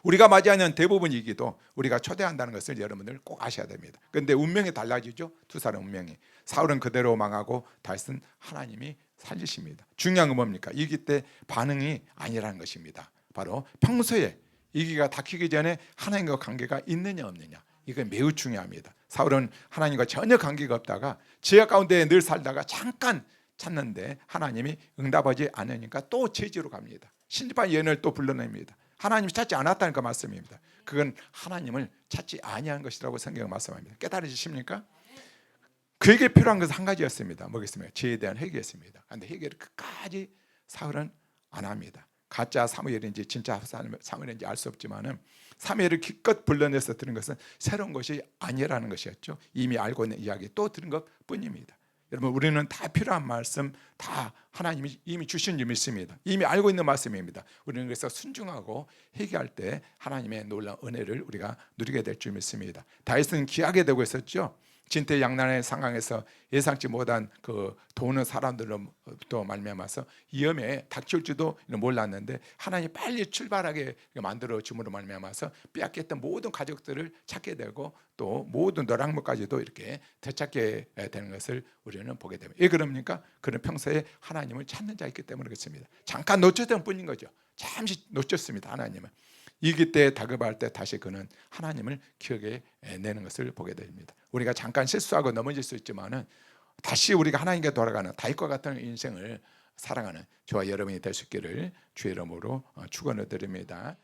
Speaker 1: 우리가 맞이하는 대부분 이기도 우리가 초대한다는 것을 여러분들 꼭 아셔야 됩니다. 그런데 운명이 달라지죠. 두 사람 운명이. 사울은 그대로 망하고 다윗은 하나님이 살리십니다. 중요한 건 뭡니까? 이기 때 반응이 아니라는 것입니다. 바로 평소에 이기가 닥치기 전에 하나님과 관계가 있느냐 없느냐, 이건 매우 중요합니다. 사울은 하나님과 전혀 관계가 없다가 지하 가운데 늘 살다가 잠깐 찾는데 하나님이 응답하지 않으니까 또 제지로 갑니다. 신집한 예언을 또 불러냅니다. 하나님이 찾지 않았다는 그 말씀입니다. 그건 하나님을 찾지 아니한 것이라고 성경은 말씀합니다. 깨달으십니까? 그에게 필요한 것은 한 가지였습니다. 뭐겠습니까? 죄에 대한 회개였습니다. 그런데 회개를 끝까지 사울은 안 합니다. 가짜 사무엘인지 진짜 사무엘인지 알 수 없지만은 사무엘을 기껏 불러내서 들은 것은 새로운 것이 아니라는 것이었죠. 이미 알고 있는 이야기 또 들은 것뿐입니다. 여러분, 우리는 다 필요한 말씀 다 하나님이 이미 주신 줄 믿습니다. 이미 알고 있는 말씀입니다. 우리는 그래서 순종하고 회개할 때 하나님의 놀라운 은혜를 우리가 누리게 될 줄 믿습니다. 다윗은 귀하게 되고 있었죠. 진퇴양난의 상황에서 예상치 못한 그 도는 사람들로부터 말미암아서 위험에 닥칠지도 몰랐는데 하나님이 빨리 출발하게 만들어 줌으로 말미암아서 빼앗겼던 모든 가족들을 찾게 되고 또 모든 노랑물까지도 이렇게 되찾게 되는 것을 우리는 보게 됩니다. 왜 그럽니까? 그는 평소에 하나님을 찾는 자였기 때문에 그렇습니다. 잠깐 놓쳤던 뿐인 거죠. 잠시 놓쳤습니다. 하나님을. 이기 때 다급할 때 다시 그는 하나님을 기억해 내는 것을 보게 됩니다. 우리가 잠깐 실수하고 넘어질 수 있지만은 다시 우리가 하나님께 돌아가는 다윗과 같은 인생을 살아가는 저와 여러분이 될 수 있기를 주의 이름으로 축원을 드립니다.